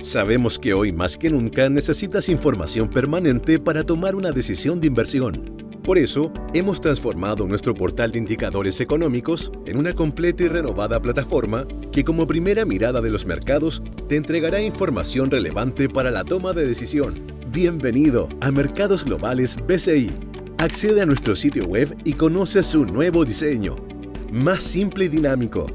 Sabemos que hoy más que nunca necesitas información permanente para tomar una decisión de inversión. Por eso, hemos transformado nuestro portal de indicadores económicos en una completa y renovada plataforma que como primera mirada de los mercados te entregará información relevante para la toma de decisión. Bienvenido a Mercados Globales BCI. Accede a nuestro sitio web y conoce su nuevo diseño. Más simple y dinámico,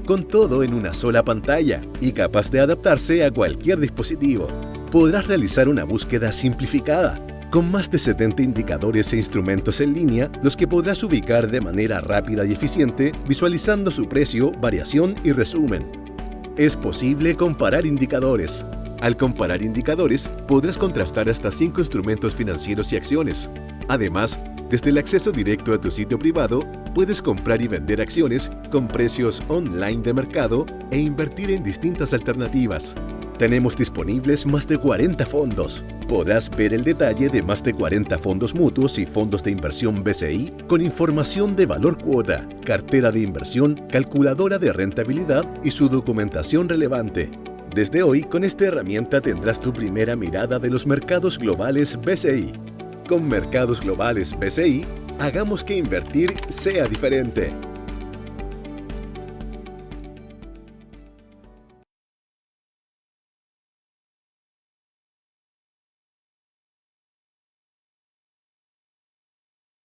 con todo en una sola pantalla y capaz de adaptarse a cualquier dispositivo. Podrás realizar una búsqueda simplificada, con más de 70 indicadores e instrumentos en línea, los que podrás ubicar de manera rápida y eficiente, visualizando su precio, variación y resumen. Es posible comparar indicadores. Al comparar indicadores, podrás contrastar hasta 5 instrumentos financieros y acciones. Además, desde el acceso directo a tu sitio privado, puedes comprar y vender acciones con precios online de mercado e invertir en distintas alternativas. Tenemos disponibles más de 40 fondos. Podrás ver el detalle de más de 40 fondos mutuos y fondos de inversión BCI con información de valor cuota, cartera de inversión, calculadora de rentabilidad y su documentación relevante. Desde hoy, con esta herramienta tendrás tu primera mirada de los mercados globales BCI. Con Mercados Globales BCI, hagamos que invertir sea diferente.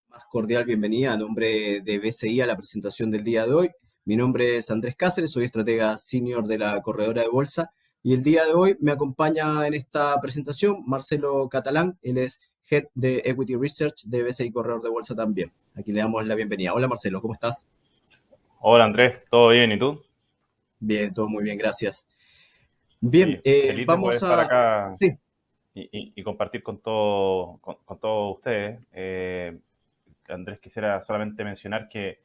Más cordial bienvenida a nombre de BCI a la presentación del día de hoy. Mi nombre es Andrés Cáceres, soy estratega senior de la corredora de bolsa y el día de hoy me acompaña en esta presentación Marcelo Catalán, él es Head de Equity Research de BCI Corredor de Bolsa también. Aquí le damos la bienvenida. Hola Marcelo, ¿cómo estás? Hola Andrés, ¿todo bien? ¿Y tú? Bien, todo muy bien, gracias. Bien, Oye, feliz de poder vamos estar a... acá Sí, y compartir con todos ustedes. Andrés, quisiera solamente mencionar que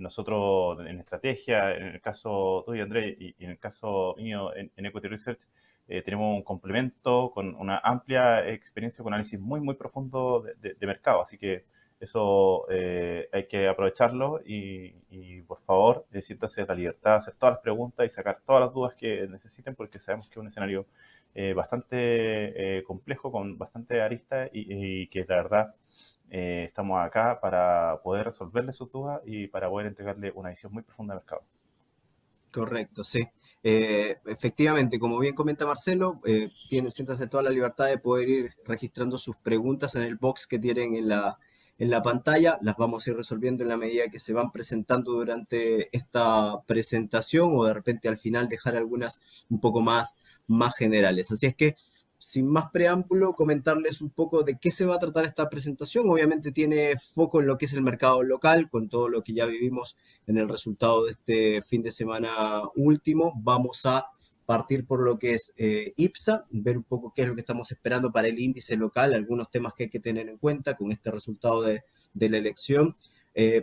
nosotros en estrategia, en el caso tuyo Andrés y en el caso mío en Equity Research, tenemos un complemento con una amplia experiencia con análisis muy profundo de mercado, así que eso hay que aprovecharlo y por favor, siéntanse la libertad de hacer todas las preguntas y sacar todas las dudas que necesiten porque sabemos que es un escenario bastante complejo, con bastante aristas y que la verdad estamos acá para poder resolverle sus dudas y para poder entregarle una visión muy profunda del mercado. correcto, sí. Efectivamente, como bien comenta Marcelo, siéntanse toda la libertad de poder ir registrando sus preguntas en el box que tienen en la pantalla. Las vamos a ir resolviendo en la medida que se van presentando durante esta presentación o de repente al final dejar algunas un poco más generales. Así es que, sin más preámbulo, comentarles un poco de qué se va a tratar esta presentación. Obviamente tiene foco en lo que es el mercado local, con todo lo que ya vivimos en el resultado de este fin de semana último. Vamos a partir por lo que es IPSA, ver un poco qué es lo que estamos esperando para el índice local, algunos temas que hay que tener en cuenta con este resultado de la elección.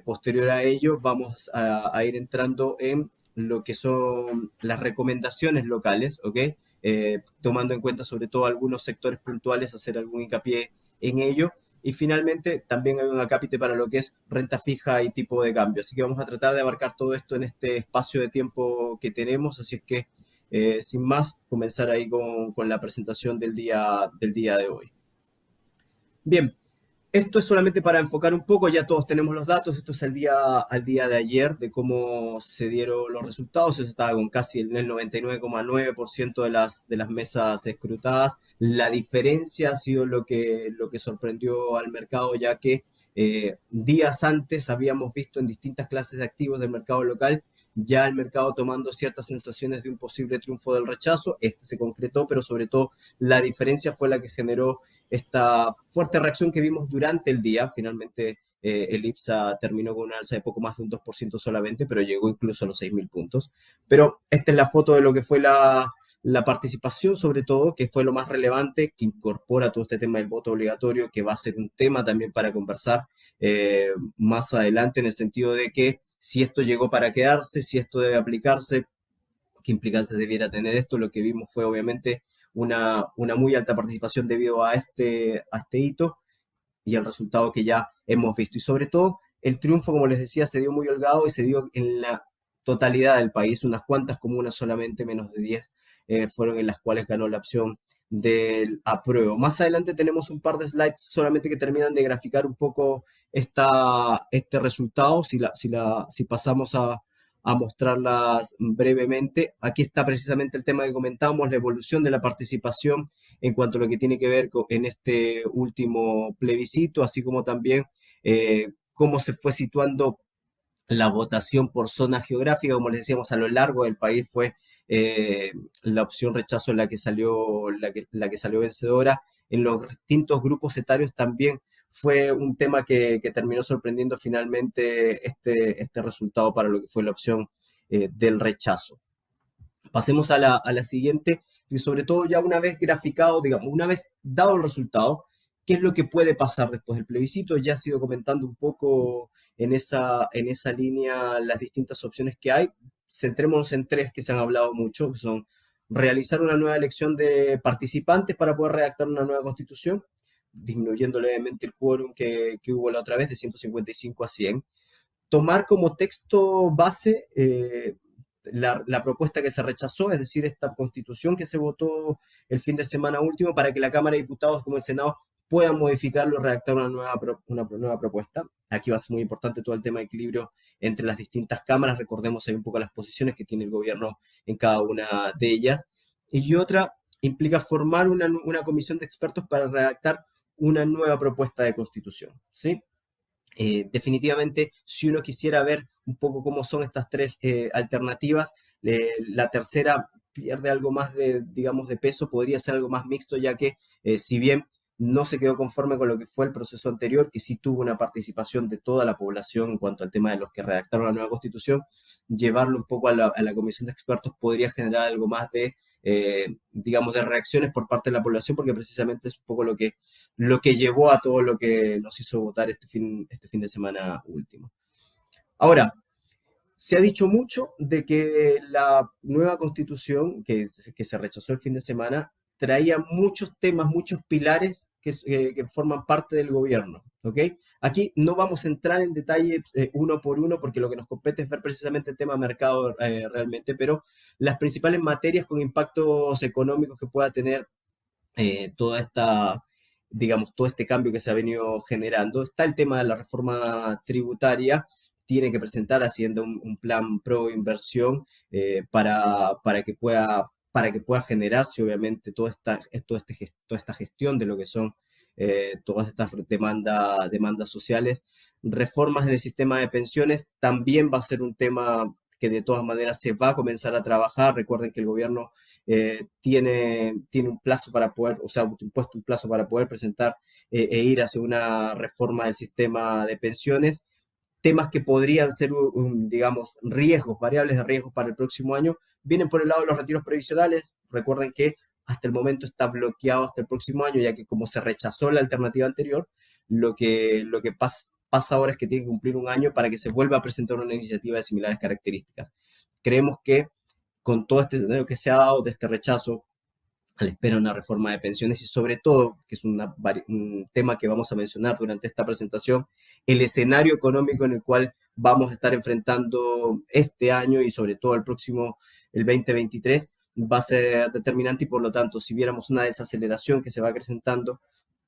Posterior a ello, vamos a ir entrando en lo que son las recomendaciones locales, ¿ok? Tomando en cuenta sobre todo algunos sectores puntuales, hacer algún hincapié en ello. Y finalmente también hay un acápite para lo que es renta fija y tipo de cambio. Así que vamos a tratar de abarcar todo esto en este espacio de tiempo que tenemos. Así es que, sin más, comenzar ahí con la presentación del día de hoy. Bien, esto es solamente para enfocar un poco, ya todos tenemos los datos, esto es al día de ayer de cómo se dieron los resultados, eso estaba con casi el 99,9% de las mesas escrutadas. La diferencia ha sido lo que sorprendió al mercado, ya que días antes habíamos visto en distintas clases de activos del mercado local ya el mercado tomando ciertas sensaciones de un posible triunfo del rechazo. Este se concretó, pero sobre todo la diferencia fue la que generó esta fuerte reacción que vimos durante el día. Finalmente, el IPSA terminó con una alza de poco más de un 2% solamente, pero llegó incluso a los 6.000 puntos. Pero esta es la foto de lo que fue la participación, sobre todo, que fue lo más relevante, que incorpora todo este tema del voto obligatorio, que va a ser un tema también para conversar más adelante, en el sentido de que si esto llegó para quedarse, si esto debe aplicarse, qué implicancias debiera tener esto. Lo que vimos fue obviamente una muy alta participación debido a este hito y el resultado que ya hemos visto. Y sobre todo, el triunfo, como les decía, se dio muy holgado y se dio totalidad del país, unas cuantas comunas solamente, menos de 10, fueron en las cuales ganó la opción del apruebo. Más adelante tenemos un par de slides solamente que terminan de graficar un poco este resultado, si pasamos a mostrarlas brevemente. Aquí está precisamente el tema que comentábamos, la evolución de la participación en cuanto a lo que tiene que ver en este último plebiscito, así como también cómo se fue situando la votación por zona geográfica. Como les decíamos, a lo largo del país fue eh, la opción rechazo la que salió vencedora. En los distintos grupos etarios también fue un tema que terminó sorprendiendo finalmente este resultado para lo que fue la opción del rechazo. Pasemos a la siguiente, y sobre todo ya una vez graficado, digamos, una vez dado el resultado, ¿qué es lo que puede pasar después del plebiscito? Ya ha sido comentando un poco en esa línea las distintas opciones que hay. Centrémonos en tres que se han hablado mucho, que son realizar una nueva elección de participantes para poder redactar una nueva constitución, disminuyendo levemente el quórum que hubo la otra vez de 155 a 100. Tomar como texto base la propuesta que se rechazó, es decir, esta constitución que se votó el fin de semana último, para que la Cámara de Diputados como el Senado puedan modificarlo y redactar una nueva propuesta. Aquí va a ser muy importante todo el tema de equilibrio entre las distintas cámaras. Recordemos ahí un poco las posiciones que tiene el gobierno en cada una de ellas. Y otra implica formar una comisión de expertos para redactar una nueva propuesta de constitución, ¿sí? Definitivamente, si uno quisiera ver un poco cómo son estas tres alternativas, la tercera pierde algo más digamos, de peso, podría ser algo más mixto, ya que si bien no se quedó conforme con lo que fue el proceso anterior, que sí tuvo una participación de toda la población en cuanto al tema de los que redactaron la nueva constitución, llevarlo un poco a la comisión de expertos podría generar algo más digamos, de reacciones por parte de la población, porque precisamente es un poco lo que llevó a todo lo que nos hizo votar este fin de semana último. Ahora, se ha dicho mucho de que la nueva constitución que se rechazó el fin de semana traía muchos temas, muchos pilares que forman parte del gobierno, ¿ok? Aquí no vamos a entrar en detalle uno por uno, porque lo que nos compete es ver precisamente el tema mercado realmente, pero las principales materias con impactos económicos que pueda tener digamos, todo este cambio que se ha venido generando. Está el tema de la reforma tributaria. Tiene que presentar Hacienda un plan pro inversión para que pueda generarse, obviamente, toda esta gestión de lo que son todas estas demandas sociales. Reformas en el sistema de pensiones también va a ser un tema que de todas maneras se va a comenzar a trabajar. Recuerden que el gobierno tiene un plazo para poder, o sea, impuesto un plazo para poder presentar ir hacia una reforma del sistema de pensiones. Temas que podrían ser, digamos, variables de riesgos para el próximo año, vienen por el lado de los retiros previsionales. Recuerden que hasta el momento está bloqueado hasta el próximo año, ya que como se rechazó la alternativa anterior, lo que pasa ahora es que tiene que cumplir un año para que se vuelva a presentar una iniciativa de similares características. Creemos que con todo este escenario que se ha dado de este rechazo, a la espera de una reforma de pensiones y sobre todo, que es un tema que vamos a mencionar durante esta presentación, el escenario económico en el cual vamos a estar enfrentando este año y sobre todo el próximo, el 2023, va a ser determinante y por lo tanto, si viéramos una desaceleración que se va acrecentando,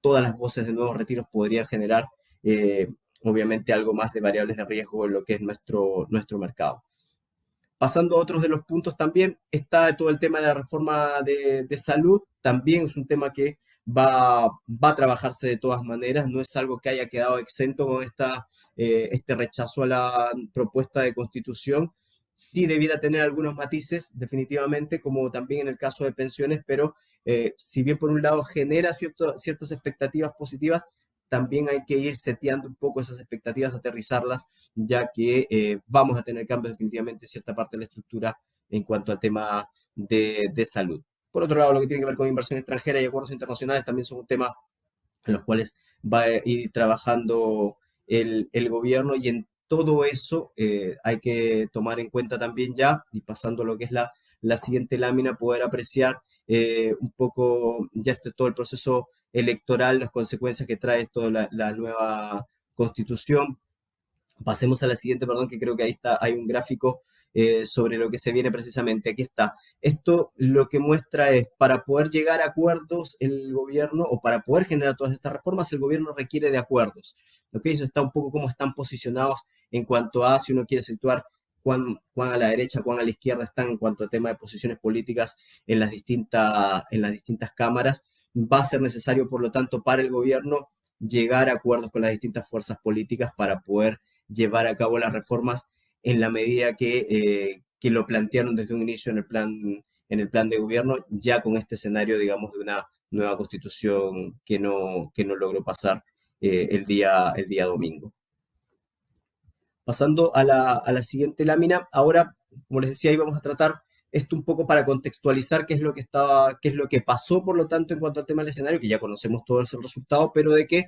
todas las voces de nuevos retiros podrían generar, obviamente, algo más de variables de riesgo en lo que es nuestro mercado. Pasando a otros de los puntos también, está todo el tema de la reforma de salud, también es un tema que va a trabajarse de todas maneras, no es algo que haya quedado exento con este rechazo a la propuesta de constitución. Sí debiera tener algunos matices, definitivamente, como también en el caso de pensiones, pero si bien por un lado genera ciertas expectativas positivas, también hay que ir seteando un poco esas expectativas, aterrizarlas, ya que vamos a tener cambios definitivamente en cierta parte de la estructura en cuanto al tema de salud. Por otro lado, lo que tiene que ver con inversión extranjera y acuerdos internacionales también son un tema en los cuales va a ir trabajando el gobierno, y en todo eso hay que tomar en cuenta también ya, y pasando a lo que es la siguiente lámina, poder apreciar un poco, ya esto es todo el proceso electoral, las consecuencias que trae esto de la nueva constitución. Pasemos a la siguiente, perdón, que creo que ahí hay un gráfico sobre lo que se viene precisamente. Aquí está. Esto lo que muestra es, para poder llegar a acuerdos, el gobierno, o para poder generar todas estas reformas, el gobierno requiere de acuerdos. ¿Ok? Eso está un poco cómo están posicionados en cuanto a si uno quiere situar cuán a la derecha, cuán a la izquierda están en cuanto a tema de posiciones políticas en las distintas cámaras. Va a ser necesario, por lo tanto, para el gobierno llegar a acuerdos con las distintas fuerzas políticas para poder llevar a cabo las reformas en la medida que lo plantearon desde un inicio en el plan de gobierno, ya con este escenario, digamos, de una nueva constitución que no logró pasar el día domingo. Pasando a la siguiente lámina, ahora, como les decía, ahí vamos a tratar esto un poco para contextualizar qué es lo que qué es lo que pasó, por lo tanto, en cuanto al tema del escenario, que ya conocemos todo el resultado, pero de que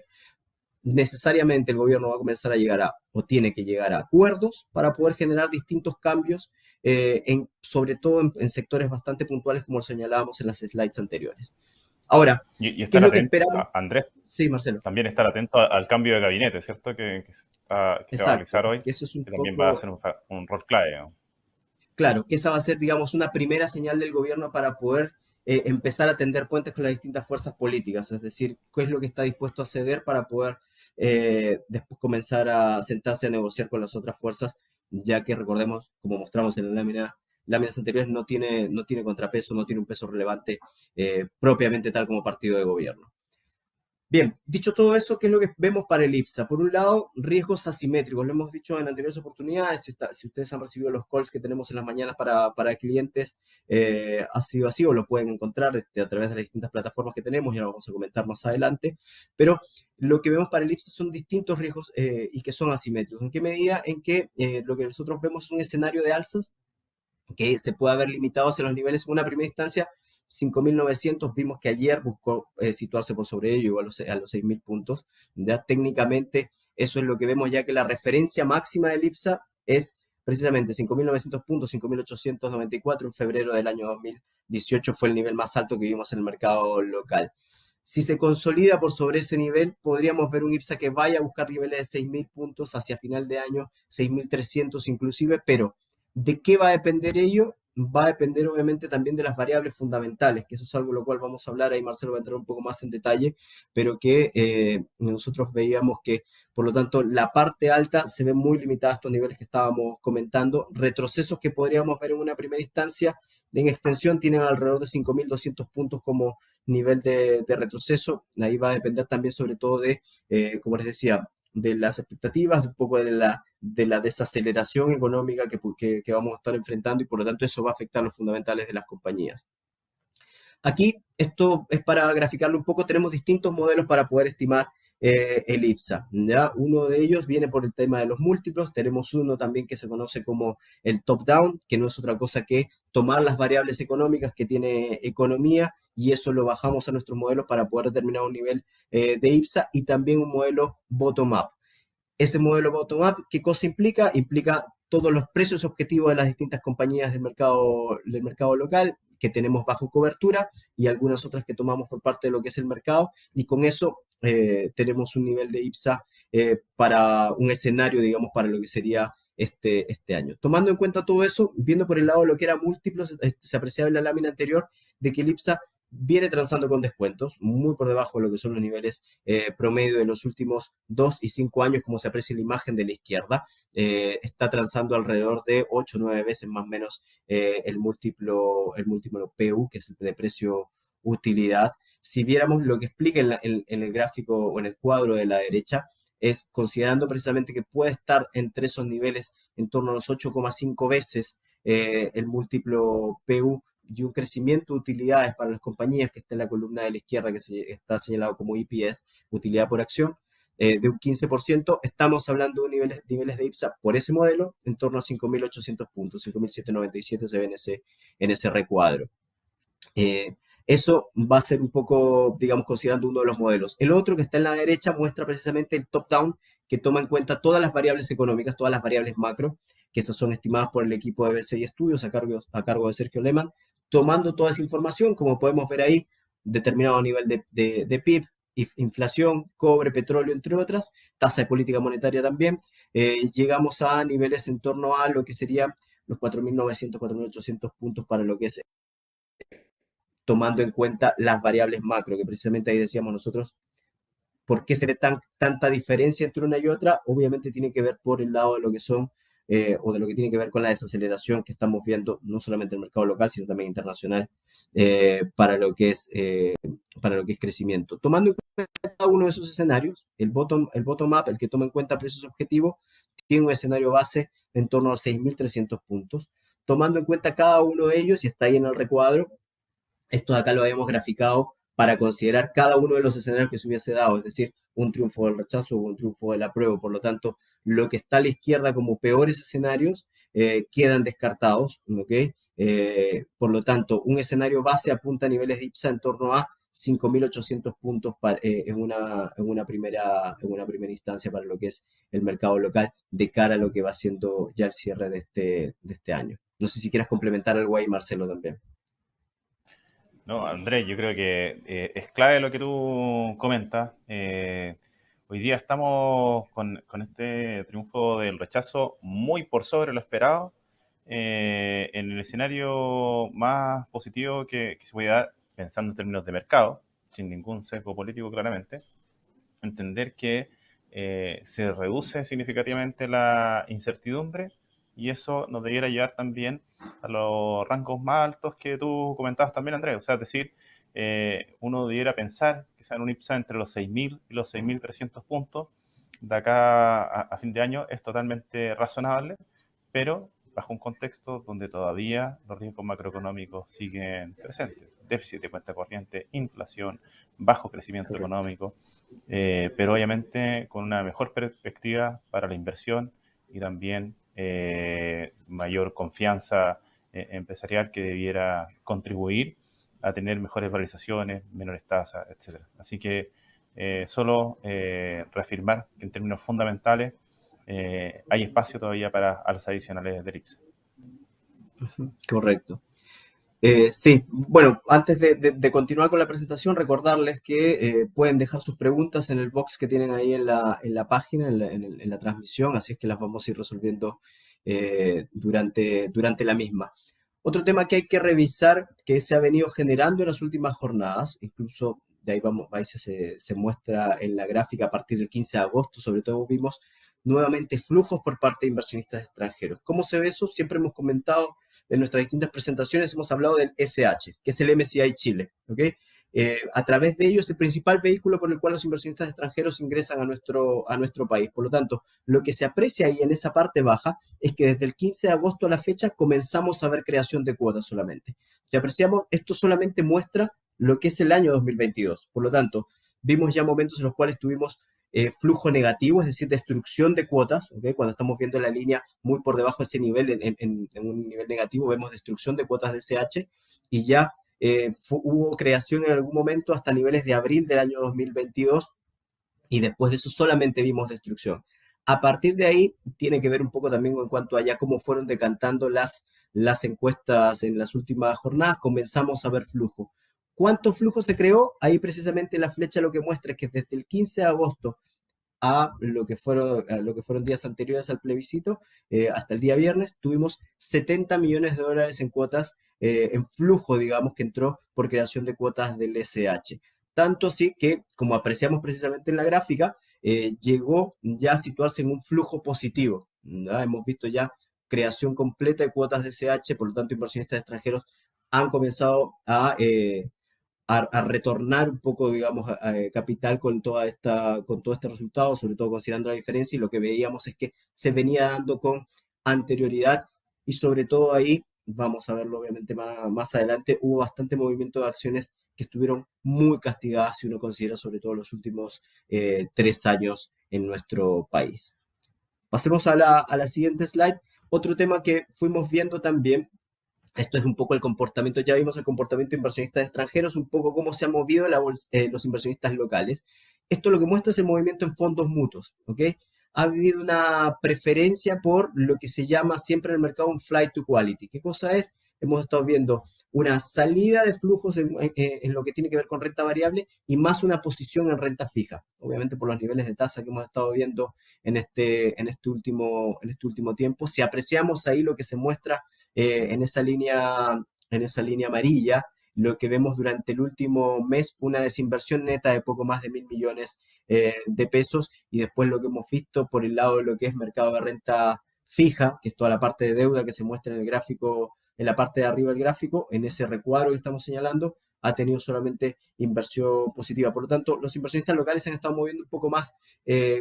necesariamente el gobierno va a comenzar a llegar o tiene que llegar a acuerdos para poder generar distintos cambios, sobre todo en sectores bastante puntuales, como lo señalábamos en las slides anteriores. Ahora, Y ¿qué es estar lo que atento, esperamos? Andrés, Sí, Marcelo. también estar atento al cambio de gabinete, ¿cierto? Que se va a Exacto, realizar hoy, que eso es un que también va a poco, ser un rol clave, ¿no? claro, que esa va a ser, digamos, una primera señal del gobierno para poder empezar a tender puentes con las distintas fuerzas políticas, es decir, qué es lo que está dispuesto a ceder para poder después comenzar a sentarse a negociar con las otras fuerzas, ya que recordemos, como mostramos en la láminas anteriores, no tiene contrapeso, no tiene un peso relevante propiamente tal como partido de gobierno. Bien, dicho todo eso, ¿qué es lo que vemos para el IPSA? Por un lado, riesgos asimétricos. Lo hemos dicho en anteriores oportunidades. Si ustedes han recibido los calls que tenemos en las mañanas para clientes, ha sido así o lo pueden encontrar a través de las distintas plataformas que tenemos, ya lo vamos a comentar más adelante. Pero lo que vemos para el IPSA son distintos riesgos y que son asimétricos. ¿En qué medida? En que lo que nosotros vemos es un escenario de alzas que se puede haber limitado hacia los niveles en una primera instancia. 5.900, vimos que ayer buscó situarse por sobre ello a los 6.000 puntos. Ya técnicamente eso es lo que vemos, ya que la referencia máxima del IPSA es precisamente 5.900 puntos, 5.894 en febrero del año 2018 fue el nivel más alto que vimos en el mercado local. Si se consolida por sobre ese nivel, podríamos ver un IPSA que vaya a buscar niveles de 6.000 puntos hacia final de año, 6.300 inclusive, pero ¿de qué va a depender ello? Va a depender obviamente también de las variables fundamentales, que eso es algo lo cual vamos a hablar, ahí Marcelo va a entrar un poco más en detalle, pero que nosotros veíamos que, por lo tanto, la parte alta se ve muy limitada a estos niveles que estábamos comentando. Retrocesos que podríamos ver en una primera instancia en extensión tienen alrededor de 5.200 puntos como nivel de retroceso. Ahí va a depender también sobre todo de, como les decía, de las expectativas, un poco de la desaceleración económica que vamos a estar enfrentando y por lo tanto eso va a afectar los fundamentales de las compañías. Aquí, esto es para graficarlo un poco, tenemos distintos modelos para poder estimar el IPSA. ¿Ya? Uno de ellos viene por el tema de los múltiplos, tenemos uno también que se conoce como el top-down, que no es otra cosa que tomar las variables económicas que tiene economía y eso lo bajamos a nuestro modelo para poder determinar un nivel de IPSA y también un modelo bottom-up. Ese modelo bottom-up, ¿qué cosa implica? Implica todos los precios objetivos de las distintas compañías del mercado local que tenemos bajo cobertura y algunas otras que tomamos por parte de lo que es el mercado y con eso tenemos un nivel de IPSA para un escenario, digamos, para lo que sería este año. Tomando en cuenta todo eso, viendo por el lado de lo que era múltiplos, se apreciaba en la lámina anterior de que el IPSA viene transando con descuentos, muy por debajo de lo que son los niveles promedio de los últimos 2 y 5 años, como se aprecia en la imagen de la izquierda. Está transando alrededor de 8 o 9 veces más o menos el múltiplo PU, que es el de precio-utilidad. Si viéramos lo que explica en el gráfico o en el cuadro de la derecha, es considerando precisamente que puede estar entre esos niveles en torno a los 8,5 veces el múltiplo PU y un crecimiento de utilidades para las compañías que está en la columna de la izquierda que está señalado como EPS, utilidad por acción, de un 15%, estamos hablando de niveles de IPSA por ese modelo en torno a 5.800 puntos, 5.797 se ve en ese recuadro. Eso va a ser un poco, digamos, considerando uno de los modelos. El otro que está en la derecha muestra precisamente el top-down, que toma en cuenta todas las variables económicas, todas las variables macro, que esas son estimadas por el equipo de BCI Estudios a cargo de Sergio Lehmann, tomando toda esa información, como podemos ver ahí, determinado nivel de PIB, inflación, cobre, petróleo, entre otras, tasa de política monetaria también, llegamos a niveles en torno a lo que sería los 4.900, 4.800 puntos para lo que es tomando en cuenta las variables macro, que precisamente ahí decíamos nosotros, ¿por qué se ve tanta diferencia entre una y otra? Obviamente tiene que ver por el lado de lo que son, o de lo que tiene que ver con la desaceleración que estamos viendo, no solamente en el mercado local, sino también internacional, para lo que es crecimiento. Tomando en cuenta cada uno de esos escenarios, el bottom up, el que toma en cuenta precios objetivos, tiene un escenario base en torno a 6.300 puntos. Tomando en cuenta cada uno de ellos, y está ahí en el recuadro, esto de acá lo habíamos graficado para considerar cada uno de los escenarios que se hubiese dado, es decir, un triunfo del rechazo o un triunfo del apruebo. Por lo tanto, lo que está a la izquierda como peores escenarios quedan descartados, ¿ok? Por lo tanto, un escenario base apunta a niveles de IPSA en torno a 5.800 puntos en una primera instancia para lo que es el mercado local de cara a lo que va siendo ya el cierre de este año. No sé si quieras complementar algo ahí, Marcelo, también. No, Andrés, yo creo que es clave lo que tú comentas. Hoy día estamos con este triunfo del rechazo muy por sobre lo esperado, en el escenario más positivo que se puede dar, pensando en términos de mercado, sin ningún sesgo político claramente, entender que se reduce significativamente la incertidumbre y eso nos debiera llevar también a los rangos más altos que tú comentabas también, Andrés. O sea, es decir, uno debiera pensar que sea un IPSA entre los 6.000 y los 6.300 puntos de acá a fin de año es totalmente razonable, pero bajo un contexto donde todavía los riesgos macroeconómicos siguen presentes. Déficit de cuenta corriente, inflación, bajo crecimiento económico, pero obviamente con una mejor perspectiva para la inversión y también mayor confianza empresarial que debiera contribuir a tener mejores valorizaciones, menores tasas, etcétera. Así que solo reafirmar que en términos fundamentales hay espacio todavía para alzas adicionales del IPSA. Correcto. Sí, bueno, antes de continuar con la presentación, recordarles que pueden dejar sus preguntas en el box que tienen ahí en la página, en la transmisión, así es que las vamos a ir resolviendo durante la misma. Otro tema que hay que revisar, que se ha venido generando en las últimas jornadas, incluso de ahí se muestra en la gráfica a partir del 15 de agosto, sobre todo vimos nuevamente flujos por parte de inversionistas extranjeros. ¿Cómo se ve eso? Siempre hemos comentado en nuestras distintas presentaciones, hemos hablado del SH, que es el MSCI Chile, ¿ok? A través de ello es el principal vehículo por el cual los inversionistas extranjeros ingresan a nuestro país. Por lo tanto, lo que se aprecia ahí en esa parte baja es que desde el 15 de agosto a la fecha comenzamos a ver creación de cuotas solamente. Si apreciamos, esto solamente muestra lo que es el año 2022. Por lo tanto, vimos ya momentos en los cuales tuvimos flujo negativo, es decir, destrucción de cuotas, ¿okay? Cuando estamos viendo la línea muy por debajo de ese nivel, en un nivel negativo, vemos destrucción de cuotas de SH y ya hubo creación en algún momento hasta niveles de abril del año 2022 y después de eso solamente vimos destrucción. A partir de ahí, tiene que ver un poco también en cuanto a ya cómo fueron decantando las encuestas en las últimas jornadas, comenzamos a ver flujo. ¿Cuánto flujo se creó? Ahí precisamente la flecha lo que muestra es que desde el 15 de agosto a lo que fueron días anteriores al plebiscito, hasta el día viernes, tuvimos 70 millones de dólares en cuotas, en flujo, digamos, que entró por creación de cuotas del SH. Tanto así que, como apreciamos precisamente en la gráfica, llegó ya a situarse en un flujo positivo, ¿no? Hemos visto ya creación completa de cuotas de SH, por lo tanto, inversionistas extranjeros han comenzado a retornar un poco, digamos, capital con todo este resultado, sobre todo considerando la diferencia, y lo que veíamos es que se venía dando con anterioridad y sobre todo ahí, vamos a verlo obviamente más adelante, hubo bastante movimiento de acciones que estuvieron muy castigadas si uno considera sobre todo los últimos 3 años en nuestro país. Pasemos a la siguiente slide. Otro tema que fuimos viendo también, esto es un poco el comportamiento, ya vimos el comportamiento de inversionistas extranjeros, un poco cómo se han movido los inversionistas locales. Esto lo que muestra es el movimiento en fondos mutuos, ¿ok? Ha habido una preferencia por lo que se llama siempre en el mercado un flight to quality. ¿Qué cosa es? Hemos estado viendo una salida de flujos en lo que tiene que ver con renta variable y más una posición en renta fija, obviamente por los niveles de tasa que hemos estado viendo en este último tiempo. Si apreciamos ahí lo que se muestra en esa línea amarilla, lo que vemos durante el último mes fue una desinversión neta de poco más de 1.000 millones de pesos, y después lo que hemos visto por el lado de lo que es mercado de renta fija, que es toda la parte de deuda que se muestra en el gráfico, en la parte de arriba del gráfico, en ese recuadro que estamos señalando, ha tenido solamente inversión positiva. Por lo tanto, los inversionistas locales se han estado moviendo un poco más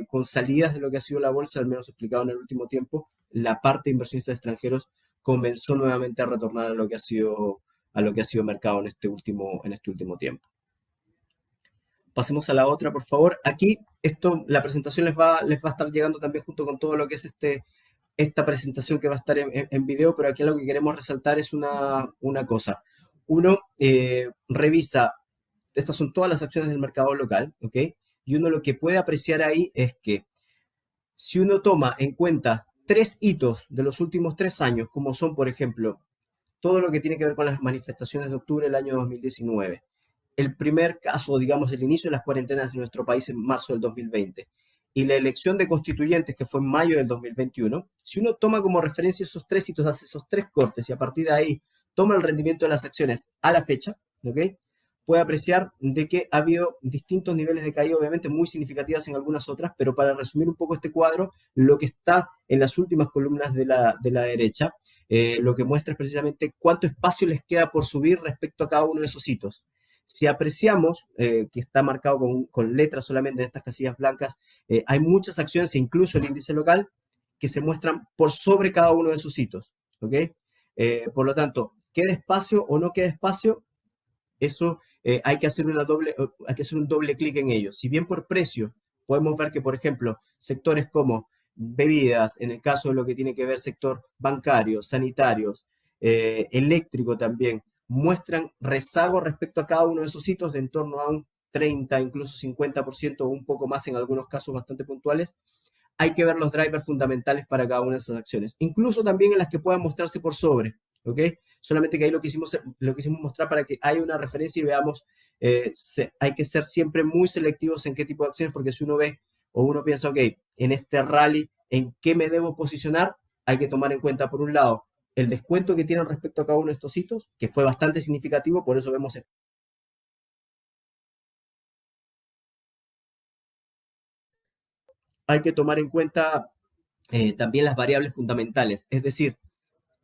con salidas de lo que ha sido la bolsa, al menos explicado en el último tiempo. La parte de inversionistas extranjeros comenzó nuevamente a retornar a lo que ha sido mercado en este último tiempo. Pasemos a la otra, por favor. Aquí, la presentación les va a estar llegando también junto con todo lo que es esta presentación que va a estar en video, pero aquí lo que queremos resaltar es una cosa. Uno revisa, estas son todas las acciones del mercado local, ¿ok? Y uno lo que puede apreciar ahí es que si uno toma en cuenta 3 hitos de los últimos 3 años, como son, por ejemplo, todo lo que tiene que ver con las manifestaciones de octubre del año 2019, el primer caso, digamos, el inicio de las cuarentenas en nuestro país en marzo del 2020 y la elección de constituyentes que fue en mayo del 2021, si uno toma como referencia esos 3 hitos, hace esos 3 cortes y a partir de ahí toma el rendimiento de las acciones a la fecha, ¿ok? Puede apreciar de que ha habido distintos niveles de caída, obviamente muy significativas en algunas otras, pero para resumir un poco este cuadro, lo que está en las últimas columnas de la derecha, lo que muestra es precisamente cuánto espacio les queda por subir respecto a cada uno de esos hitos. Si apreciamos, que está marcado con letras solamente en estas casillas blancas, hay muchas acciones e incluso el índice local que se muestran por sobre cada uno de esos hitos, ¿ok? Por lo tanto, ¿queda espacio o no queda espacio? Eso hay que hacer un doble clic en ello. Si bien por precio podemos ver que, por ejemplo, sectores como bebidas, en el caso de lo que tiene que ver sector bancario, sanitarios, eléctrico también, muestran rezago respecto a cada uno de esos hitos de en torno a un 30, incluso 50% o un poco más en algunos casos bastante puntuales. Hay que ver los drivers fundamentales para cada una de esas acciones, incluso también en las que puedan mostrarse por sobre, ¿ok? Solamente que ahí lo quisimos mostrar para que haya una referencia y veamos, hay que ser siempre muy selectivos en qué tipo de acciones, porque si uno ve o uno piensa, ok, en este rally, ¿en qué me debo posicionar? Hay que tomar en cuenta, por un lado, el descuento que tienen respecto a cada uno de estos hitos, que fue bastante significativo, por eso vemos hay que tomar en cuenta también las variables fundamentales, es decir,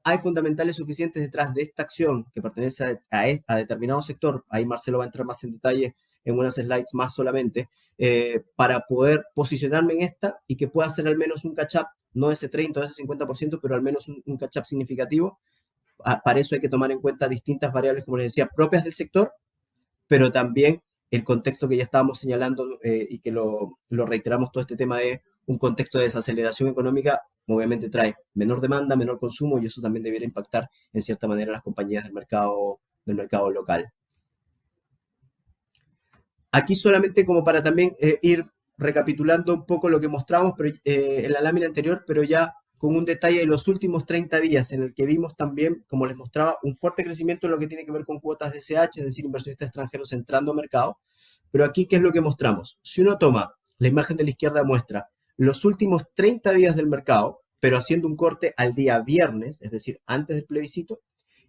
hay fundamentales suficientes detrás de esta acción que pertenece a determinado sector, ahí Marcelo va a entrar más en detalle en unas slides más solamente, para poder posicionarme en esta y que pueda hacer al menos un catch-up, no ese 30 o ese 50%, pero al menos un catch-up significativo. Para eso hay que tomar en cuenta distintas variables, como les decía, propias del sector, pero también el contexto que ya estábamos señalando y que lo reiteramos todo este tema de un contexto de desaceleración económica, obviamente trae menor demanda, menor consumo y eso también debiera impactar en cierta manera a las compañías del mercado local. Aquí solamente como para también ir recapitulando un poco lo que mostramos en la lámina anterior, pero ya con un detalle de los últimos 30 días, en el que vimos también, como les mostraba, un fuerte crecimiento en lo que tiene que ver con cuotas de SH, es decir, inversionistas extranjeros entrando a mercado. Pero aquí, ¿qué es lo que mostramos? Si uno toma, la imagen de la izquierda muestra los últimos 30 días del mercado, pero haciendo un corte al día viernes, es decir, antes del plebiscito,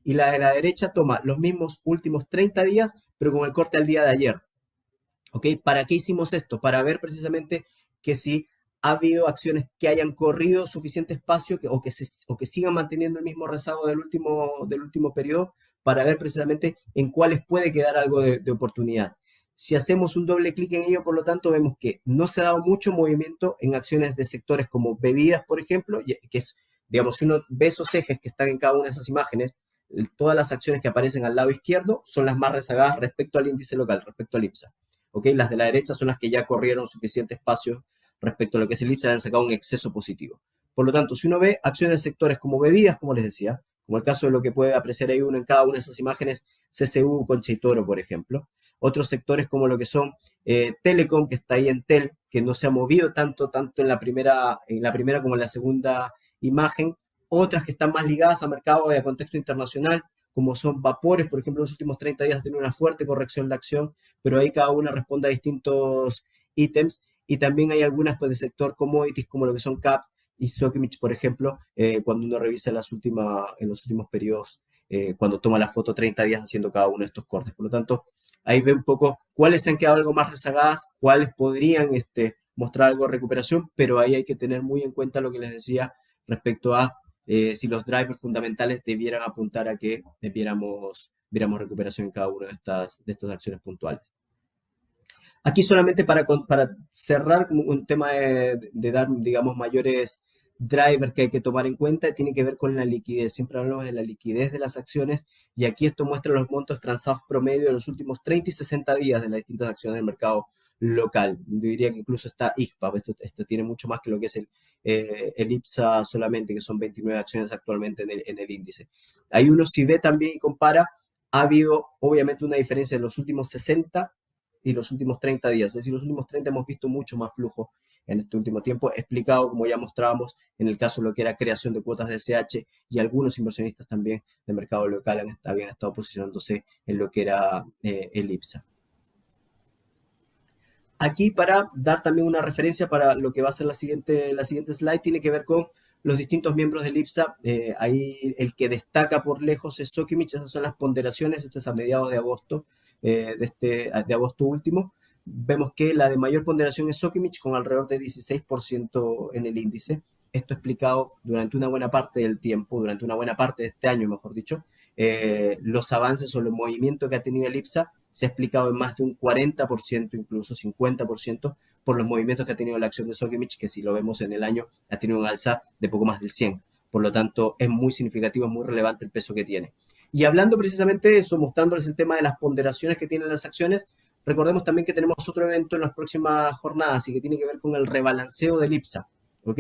y la de la derecha toma los mismos últimos 30 días, pero con el corte al día de ayer. ¿Ok? ¿Para qué hicimos esto? Para ver precisamente que si ha habido acciones que hayan corrido suficiente espacio o que sigan manteniendo el mismo rezago del último periodo, para ver precisamente en cuáles puede quedar algo de oportunidad. Si hacemos un doble clic en ello, por lo tanto, vemos que no se ha dado mucho movimiento en acciones de sectores como bebidas, por ejemplo, que es, digamos, si uno ve esos ejes que están en cada una de esas imágenes, todas las acciones que aparecen al lado izquierdo son las más rezagadas respecto al índice local, respecto al IPSA. ¿Okay? Las de la derecha son las que ya corrieron suficiente espacio respecto a lo que es el IPSA, han sacado un exceso positivo. Por lo tanto, si uno ve acciones de sectores como bebidas, como les decía, como el caso de lo que puede apreciar ahí uno en cada una de esas imágenes, CCU, Concha y Toro, por ejemplo. Otros sectores como lo que son Telecom, que está ahí en Tel, que no se ha movido tanto en la primera como en la segunda imagen. Otras que están más ligadas a mercado y a contexto internacional, como son vapores, por ejemplo, en los últimos 30 días ha tenido una fuerte corrección la acción, pero ahí cada una responde a distintos ítems. Y también hay algunas pues, del sector commodities, como lo que son CAP y Sokimich, por ejemplo, cuando uno revisa en los últimos periodos, cuando toma la foto 30 días haciendo cada uno de estos cortes. Por lo tanto, ahí ve un poco cuáles se han quedado algo más rezagadas, cuáles podrían mostrar algo de recuperación, pero ahí hay que tener muy en cuenta lo que les decía respecto a si los drivers fundamentales debieran apuntar a que viéramos recuperación en cada una de estas acciones puntuales. Aquí solamente para cerrar como un tema de dar, digamos, mayores drivers que hay que tomar en cuenta, tiene que ver con la liquidez. Siempre hablamos de la liquidez de las acciones y aquí esto muestra los montos transados promedio de los últimos 30 y 60 días de las distintas acciones del mercado local. Yo diría que incluso está ICPA, esto tiene mucho más que lo que es el IPSA solamente, que son 29 acciones actualmente en el índice. Ahí uno si ve también y compara, ha habido obviamente una diferencia en los últimos 60 y los últimos 30 días. Es decir, los últimos 30 hemos visto mucho más flujo en este último tiempo, explicado como ya mostrábamos en el caso de lo que era creación de cuotas de SH y algunos inversionistas también del mercado local habían estado posicionándose en lo que era el IPSA. Aquí para dar también una referencia para lo que va a ser la siguiente slide, tiene que ver con los distintos miembros del IPSA. Ahí el que destaca por lejos es Sokimich, esas son las ponderaciones, esto es a mediados de agosto, de agosto último. Vemos que la de mayor ponderación es Sokimich con alrededor de 16% en el índice. Esto explicado durante una buena parte del tiempo, durante una buena parte de este año, mejor dicho, los avances o los movimientos que ha tenido el IPSA se ha explicado en más de un 40%, incluso 50%, por los movimientos que ha tenido la acción de Sokimich, que si lo vemos en el año, ha tenido un alza de poco más del 100%. Por lo tanto, es muy significativo, es muy relevante el peso que tiene. Y hablando precisamente de eso, mostrándoles el tema de las ponderaciones que tienen las acciones, recordemos también que tenemos otro evento en las próximas jornadas y que tiene que ver con el rebalanceo del IPSA, ¿ok?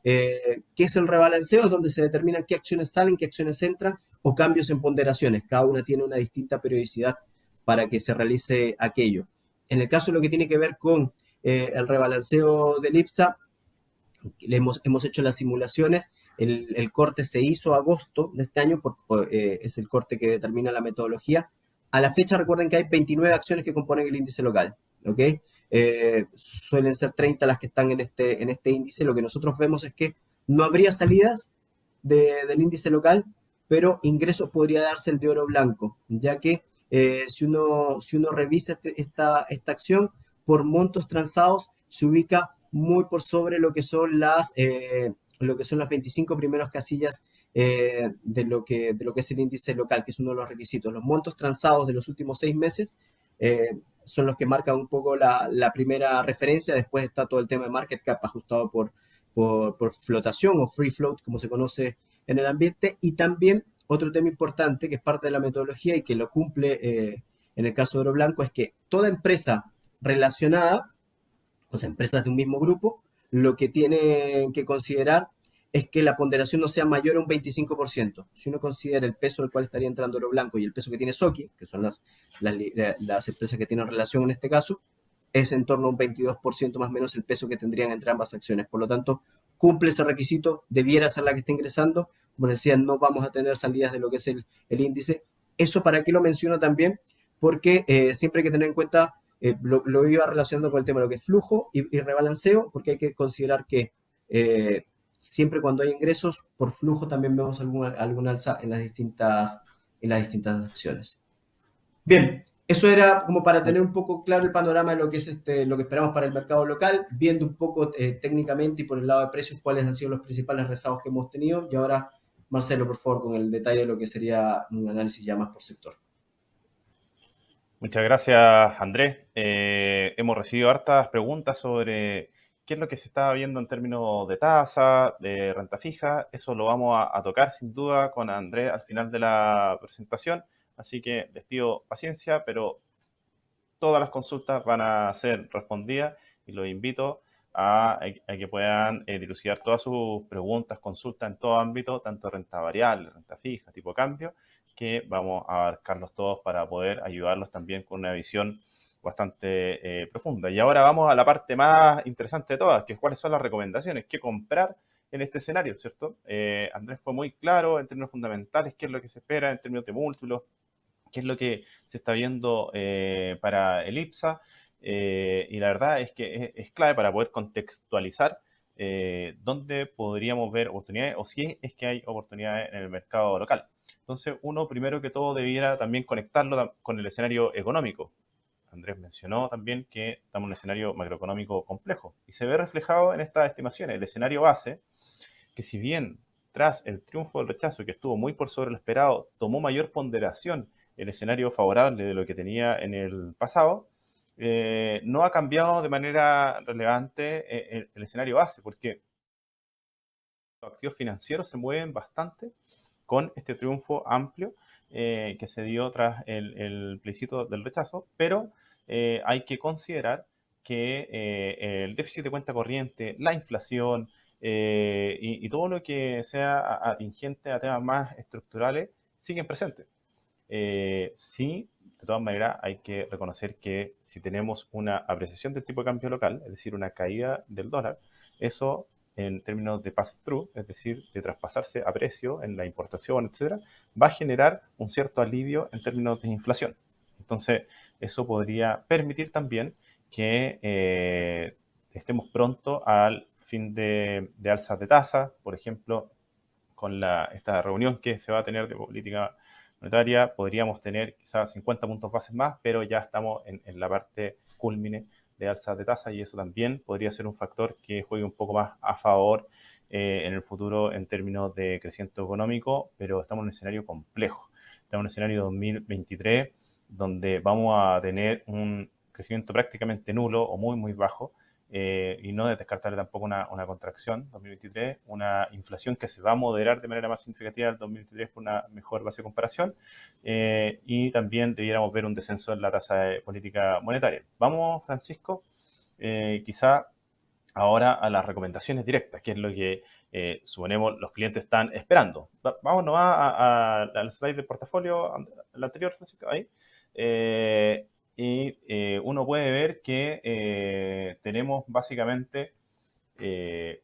¿Qué es el rebalanceo? Es donde se determinan qué acciones salen, qué acciones entran o cambios en ponderaciones. Cada una tiene una distinta periodicidad para que se realice aquello. En el caso de lo que tiene que ver con el rebalanceo del IPSA, hemos hecho las simulaciones, el corte se hizo agosto de este año, es el corte que determina la metodología. A la fecha recuerden que hay 29 acciones que componen el índice local, ¿ok? Suelen ser 30 las que están en este índice. Lo que nosotros vemos es que no habría salidas del índice local, pero ingresos podría darse el de oro blanco, ya que si uno revisa esta acción, por montos transados se ubica muy por sobre lo que son las 25 primeras casillas de lo que es el índice local, que es uno de los requisitos. Los montos transados de los últimos 6 meses son los que marcan un poco la primera referencia. Después está todo el tema de market cap ajustado por flotación o free float, como se conoce en el ambiente. Y también otro tema importante que es parte de la metodología y que lo cumple en el caso de oro blanco es que toda empresa relacionada, o sea, empresas de un mismo grupo, lo que tienen que considerar es que la ponderación no sea mayor a un 25%. Si uno considera el peso al cual estaría entrando oro blanco y el peso que tiene Soki, que son las empresas que tienen relación en este caso, es en torno a un 22% más o menos el peso que tendrían entre ambas acciones. Por lo tanto, cumple ese requisito, debiera ser la que esté ingresando. Como decía, no vamos a tener salidas de lo que es el índice. ¿Eso para qué lo menciono también? Porque siempre hay que tener en cuenta, lo iba relacionando con el tema de lo que es flujo y rebalanceo, porque hay que considerar que siempre cuando hay ingresos, por flujo también vemos algún alza en las distintas acciones. Bien, eso era como para tener un poco claro el panorama de lo que es lo que esperamos para el mercado local, viendo un poco técnicamente y por el lado de precios cuáles han sido los principales rezagos que hemos tenido. Y ahora, Marcelo, por favor, con el detalle de lo que sería un análisis ya más por sector. Muchas gracias, Andrés. Hemos recibido hartas preguntas sobre qué es lo que se está viendo en términos de tasa, de renta fija. Eso lo vamos a tocar sin duda con Andrés al final de la presentación. Así que les pido paciencia, pero todas las consultas van a ser respondidas y los invito a que puedan dilucidar todas sus preguntas, consultas en todo ámbito, tanto renta variable, renta fija, tipo cambio, que vamos a abarcarlos todos para poder ayudarlos también con una visión bastante profunda. Y ahora vamos a la parte más interesante de todas, que es cuáles son las recomendaciones, qué comprar en este escenario, ¿cierto? Andrés fue muy claro en términos fundamentales qué es lo que se espera en términos de múltiplos, qué es lo que se está viendo para el IPSA, y la verdad es que es clave para poder contextualizar dónde podríamos ver oportunidades o si es que hay oportunidades en el mercado local. Entonces, uno primero que todo debiera también conectarlo con el escenario económico. Andrés mencionó también que estamos en un escenario macroeconómico complejo y se ve reflejado en estas estimaciones. El escenario base, que si bien tras el triunfo del rechazo, que estuvo muy por sobre lo esperado, tomó mayor ponderación el escenario favorable de lo que tenía en el pasado, no ha cambiado de manera relevante el escenario base, porque los activos financieros se mueven bastante con este triunfo amplio que se dio tras el plebiscito del rechazo, pero hay que considerar que el déficit de cuenta corriente, la inflación y todo lo que sea atingente a temas más estructurales siguen presentes. Sí, de todas maneras, hay que reconocer que si tenemos una apreciación del tipo de cambio local, es decir, una caída del dólar, eso en términos de pass-through, es decir, de traspasarse a precio en la importación, etcétera, va a generar un cierto alivio en términos de inflación. Entonces, eso podría permitir también que estemos pronto al fin de alzas de tasa, por ejemplo, con esta reunión que se va a tener de política monetaria, podríamos tener quizás 50 puntos bases más, pero ya estamos en la parte cúlmine de alzas de tasa y eso también podría ser un factor que juegue un poco más a favor en el futuro en términos de crecimiento económico, pero estamos en un escenario complejo. Estamos en un escenario 2023 donde vamos a tener un crecimiento prácticamente nulo o muy, muy bajo, y no descartarle tampoco una contracción 2023, una inflación que se va a moderar de manera más significativa en el 2023 por una mejor base de comparación, y también debiéramos ver un descenso en la tasa de política monetaria. Vamos, Francisco, quizá ahora a las recomendaciones directas, que es lo que suponemos los clientes están esperando. Vamos nomás al slide del portafolio, el anterior, Francisco, ahí. Uno puede ver que tenemos básicamente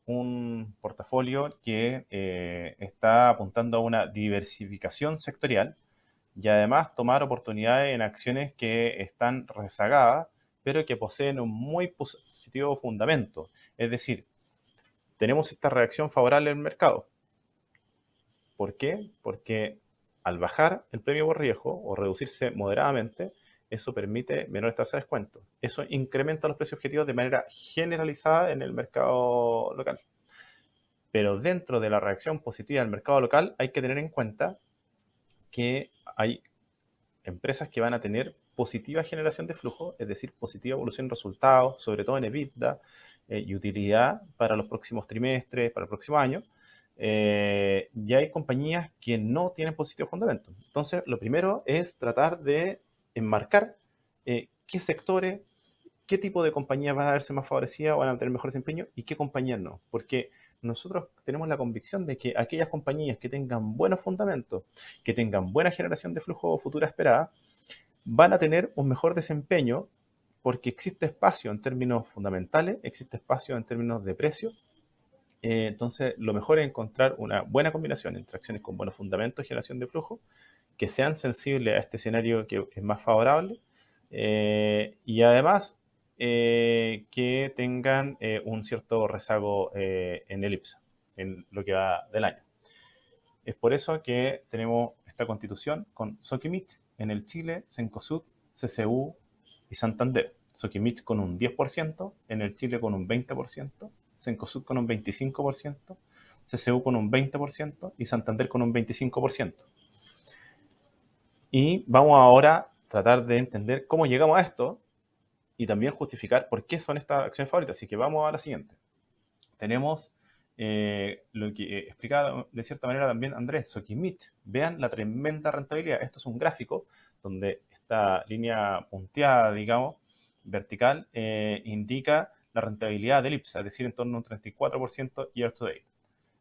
un portafolio que está apuntando a una diversificación sectorial y además tomar oportunidades en acciones que están rezagadas, pero que poseen un muy positivo fundamento. Es decir, tenemos esta reacción favorable en el mercado. ¿Por qué? Porque al bajar el premio por riesgo o reducirse moderadamente, eso permite menores tasas de descuento. Eso incrementa los precios objetivos de manera generalizada en el mercado local. Pero dentro de la reacción positiva del mercado local hay que tener en cuenta que hay empresas que van a tener positiva generación de flujo, es decir, positiva evolución de resultados, sobre todo en EBITDA y utilidad para los próximos trimestres, para el próximo año. Y hay compañías que no tienen positivo fundamento. Entonces, lo primero es tratar de enmarcar qué sectores, qué tipo de compañías van a verse más favorecidas o van a tener mejor desempeño y qué compañías no. Porque nosotros tenemos la convicción de que aquellas compañías que tengan buenos fundamentos, que tengan buena generación de flujo futura esperada, van a tener un mejor desempeño porque existe espacio en términos fundamentales, existe espacio en términos de precio. Entonces, lo mejor es encontrar una buena combinación entre acciones con buenos fundamentos y generación de flujo, que sean sensibles a este escenario que es más favorable, y además que tengan un cierto rezago en el IPSA, en lo que va del año. Es por eso que tenemos esta constitución con Sokimich en el Chile, Cencosud, CCU y Santander. Sokimich con un 10%, en el Chile con un 20%, Cencosud con un 25%, CCU con un 20% y Santander con un 25%. Y vamos ahora a tratar de entender cómo llegamos a esto y también justificar por qué son estas acciones favoritas. Así que vamos a la siguiente. Tenemos lo que explicaba de cierta manera también Andrés, Sokimich. Vean la tremenda rentabilidad. Esto es un gráfico donde esta línea punteada, digamos, vertical, indica la rentabilidad del IPSA, es decir, en torno a un 34% year to date,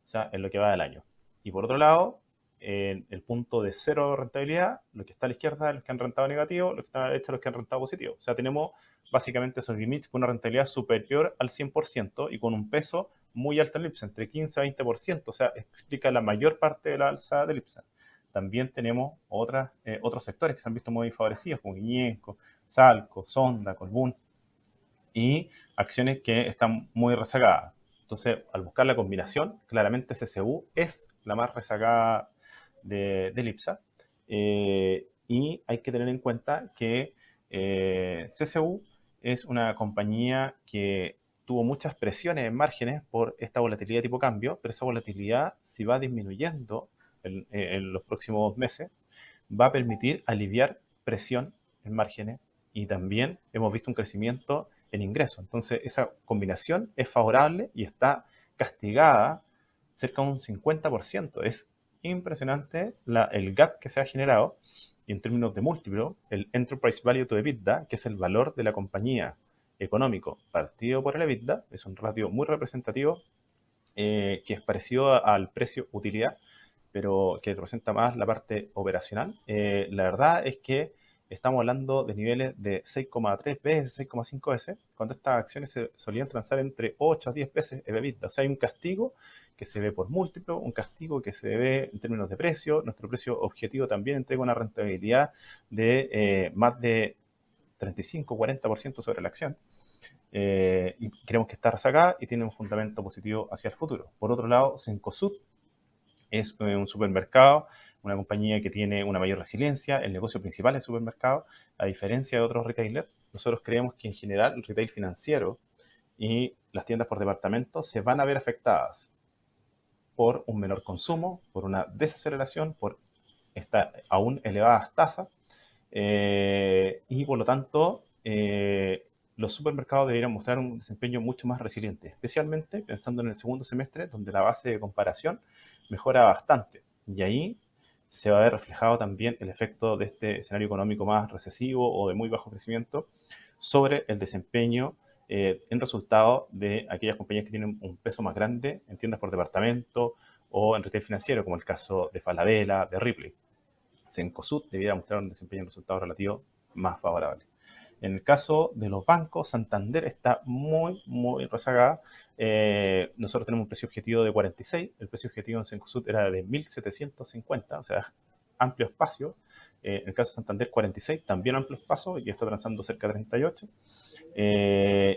o sea, en lo que va del año. Y por otro lado, en el punto de cero rentabilidad, lo que está a la izquierda es los que han rentado negativo, lo que está a la derecha los que han rentado positivo. O sea, tenemos básicamente Sokimich con una rentabilidad superior al 100% y con un peso muy alta en el IPSA, entre 15 a 20%, o sea, explica la mayor parte de la alza del IPSA. También tenemos otros sectores que se han visto muy favorecidos, como Guiñesco, Salco, Sonda, Colbún, y acciones que están muy rezagadas. Entonces, al buscar la combinación, claramente CCU es la más rezagada del IPSA. Y hay que tener en cuenta que CCU es una compañía que tuvo muchas presiones en márgenes por esta volatilidad tipo cambio, pero esa volatilidad, si va disminuyendo en los próximos meses, va a permitir aliviar presión en márgenes y también hemos visto un crecimiento en ingresos. Entonces, esa combinación es favorable y está castigada cerca de un 50%. Es impresionante el gap que se ha generado y en términos de múltiplo, el Enterprise Value to EBITDA, que es el valor de la compañía económico partido por el EBITDA, es un ratio muy representativo que es parecido al precio utilidad, pero que representa más la parte operacional. La verdad es que estamos hablando de niveles de 6,3 veces, 6,5 veces, cuando estas acciones se solían transar entre 8 a 10 veces EBITDA. O sea, hay un castigo que se ve por múltiplo, un castigo que se ve en términos de precio. Nuestro precio objetivo también entrega una rentabilidad de más de 35-40% sobre la acción. Y creemos que está rezagada y tiene un fundamento positivo hacia el futuro. Por otro lado, Cencosud es un supermercado, una compañía que tiene una mayor resiliencia, el negocio principal es supermercado, a diferencia de otros retailers. Nosotros creemos que en general el retail financiero y las tiendas por departamento se van a ver afectadas por un menor consumo, por una desaceleración, por estas aún elevadas tasas, y por lo tanto los supermercados deberían mostrar un desempeño mucho más resiliente, especialmente pensando en el segundo semestre, donde la base de comparación mejora bastante. Y ahí se va a ver reflejado también el efecto de este escenario económico más recesivo o de muy bajo crecimiento sobre el desempeño en resultado de aquellas compañías que tienen un peso más grande en tiendas por departamento o en retail financiero, como el caso de Falabella, de Ripley. Cencosud debiera mostrar un desempeño en resultados relativos más favorable. En el caso de los bancos, Santander está muy, muy rezagada. Nosotros tenemos un precio objetivo de 46, el precio objetivo en Cencosud era de 1.750, o sea, amplio espacio. En el caso de Santander, 46, también amplio espacio, y está transando cerca de 38.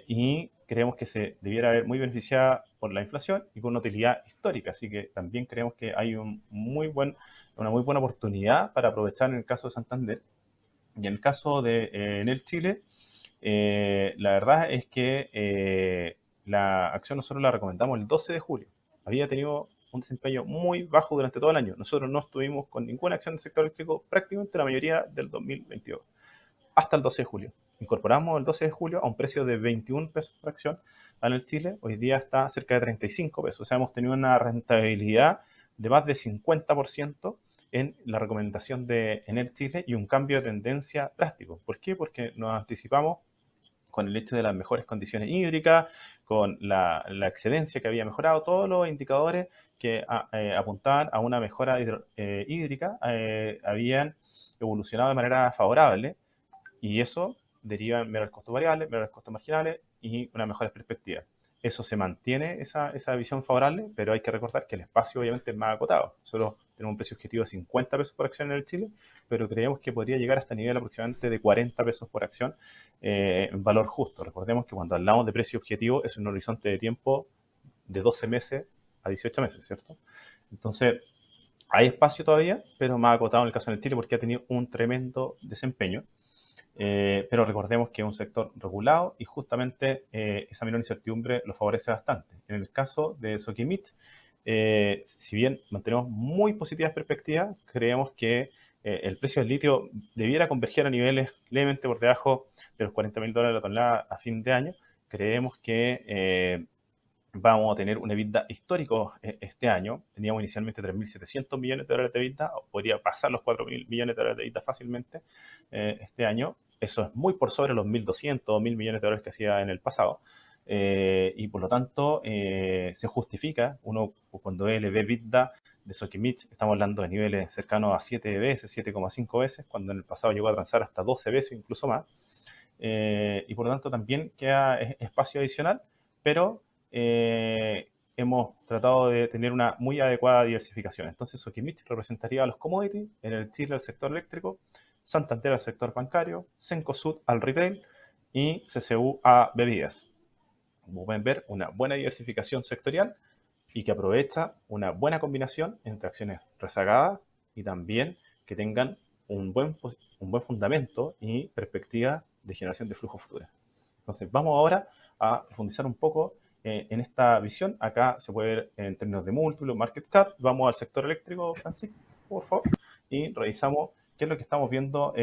Y creemos que se debiera ver muy beneficiada por la inflación y con una utilidad histórica, así que también creemos que hay una muy buena oportunidad para aprovechar en el caso de Santander. Y en el caso de Enel Chile, la verdad es que la acción nosotros la recomendamos el 12 de julio. Había tenido un desempeño muy bajo durante todo el año. Nosotros no estuvimos con ninguna acción del sector eléctrico prácticamente la mayoría del 2022, hasta el 12 de julio. Incorporamos el 12 de julio a un precio de 21 pesos por acción a Enel Chile. Hoy día está cerca de 35 pesos. O sea, hemos tenido una rentabilidad de más de 50% en la recomendación de Enel Chile y un cambio de tendencia drástico. ¿Por qué? Porque nos anticipamos con el hecho de las mejores condiciones hídricas, con la excedencia que había mejorado, todos los indicadores que apuntaban a una mejora hídrica habían evolucionado de manera favorable y eso deriva en menores costos variables, menores costos marginales y una mejor perspectiva. Eso se mantiene, esa visión favorable, pero hay que recordar que el espacio obviamente es más acotado. Nosotros tenemos un precio objetivo de 50 pesos por acción en el Chile, pero creemos que podría llegar hasta nivel aproximadamente de 40 pesos por acción en valor justo. Recordemos que cuando hablamos de precio objetivo es un horizonte de tiempo de 12 meses a 18 meses, ¿cierto? Entonces, hay espacio todavía, pero más acotado en el caso del Chile porque ha tenido un tremendo desempeño. Pero recordemos que es un sector regulado y justamente esa menor incertidumbre lo favorece bastante. En el caso de Sokimich, si bien mantenemos muy positivas perspectivas, creemos que el precio del litio debiera converger a niveles levemente por debajo de los $40.000 la tonelada a fin de año. Creemos que vamos a tener un EBITDA histórico este año. Teníamos inicialmente $3.700 millones de EBITDA, podría pasar los $4.000 millones de EBITDA fácilmente este año. Eso es muy por sobre los 1.200 o 1.000 millones de dólares que hacía en el pasado. Y por lo tanto, se justifica, uno cuando ve el EBITDA de Sokimich, estamos hablando de niveles cercanos a 7 veces, 7,5 veces, cuando en el pasado llegó a transar hasta 12 veces, incluso más. Y por lo tanto también queda espacio adicional, pero hemos tratado de tener una muy adecuada diversificación. Entonces, Sokimich representaría a los commodities, en el Chile al sector eléctrico, Santander al sector bancario, Cencosud al retail y CCU a bebidas. Como pueden ver, una buena diversificación sectorial y que aprovecha una buena combinación entre acciones rezagadas y también que tengan un buen fundamento y perspectiva de generación de flujos futuros. Entonces, vamos ahora a profundizar un poco en esta visión. Acá se puede ver en términos de múltiplo, market cap. Vamos al sector eléctrico, Francisco, por favor, y revisamos qué es lo que estamos viendo.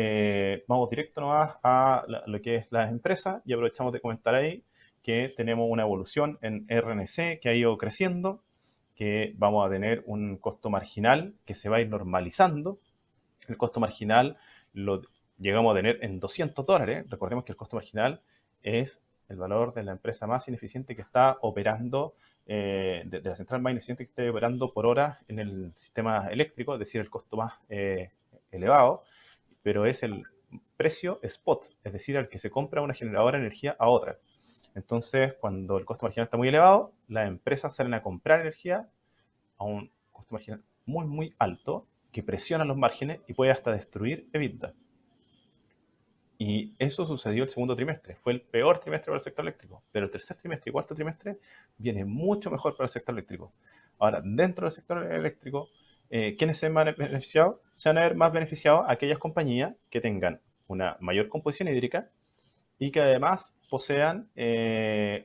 Vamos directo nomás a lo que es las empresas y aprovechamos de comentar ahí que tenemos una evolución en RNC que ha ido creciendo, que vamos a tener un costo marginal que se va a ir normalizando. El costo marginal lo llegamos a tener en $200. Recordemos que el costo marginal es el valor de la empresa más ineficiente que está operando, de la central más ineficiente que esté operando por hora en el sistema eléctrico, es decir, el costo más elevado, pero es el precio spot, es decir, al que se compra una generadora de energía a otra. Entonces, cuando el costo marginal está muy elevado, las empresas salen a comprar energía a un costo marginal muy, muy alto, que presiona los márgenes y puede hasta destruir EBITDA. Y eso sucedió el segundo trimestre. Fue el peor trimestre para el sector eléctrico. Pero el tercer trimestre y cuarto trimestre viene mucho mejor para el sector eléctrico. Ahora, dentro del sector eléctrico, ¿quiénes se van a beneficiar? Se van a ver más beneficiados aquellas compañías que tengan una mayor composición hídrica y que además posean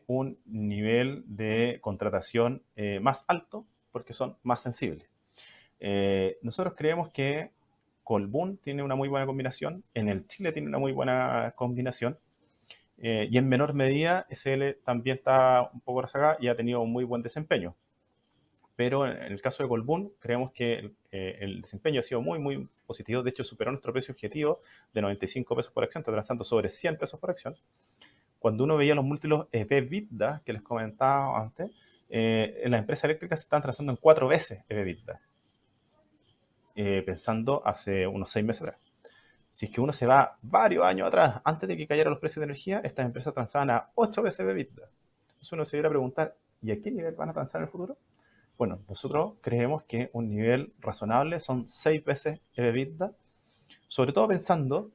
un nivel de contratación más alto porque son más sensibles. Nosotros creemos que Colbún tiene una muy buena combinación, en el Chile tiene una muy buena combinación, y en menor medida SL también está un poco rezagada y ha tenido un muy buen desempeño. Pero en el caso de Colbún, creemos que el desempeño ha sido muy, muy positivo. De hecho, superó nuestro precio objetivo de 95 pesos por acción, está transando sobre 100 pesos por acción. Cuando uno veía los múltiplos EBITDA que les comentaba antes, las empresas eléctricas se están transando en 4 veces EBITDA. Pensando hace unos 6 meses atrás. Si es que uno se va varios años atrás, antes de que cayeran los precios de energía, estas empresas transaban a 8 veces EBITDA. Entonces uno se iba a preguntar, ¿y a qué nivel van a transar en el futuro? Bueno, nosotros creemos que un nivel razonable son 6 veces EBITDA, sobre todo pensando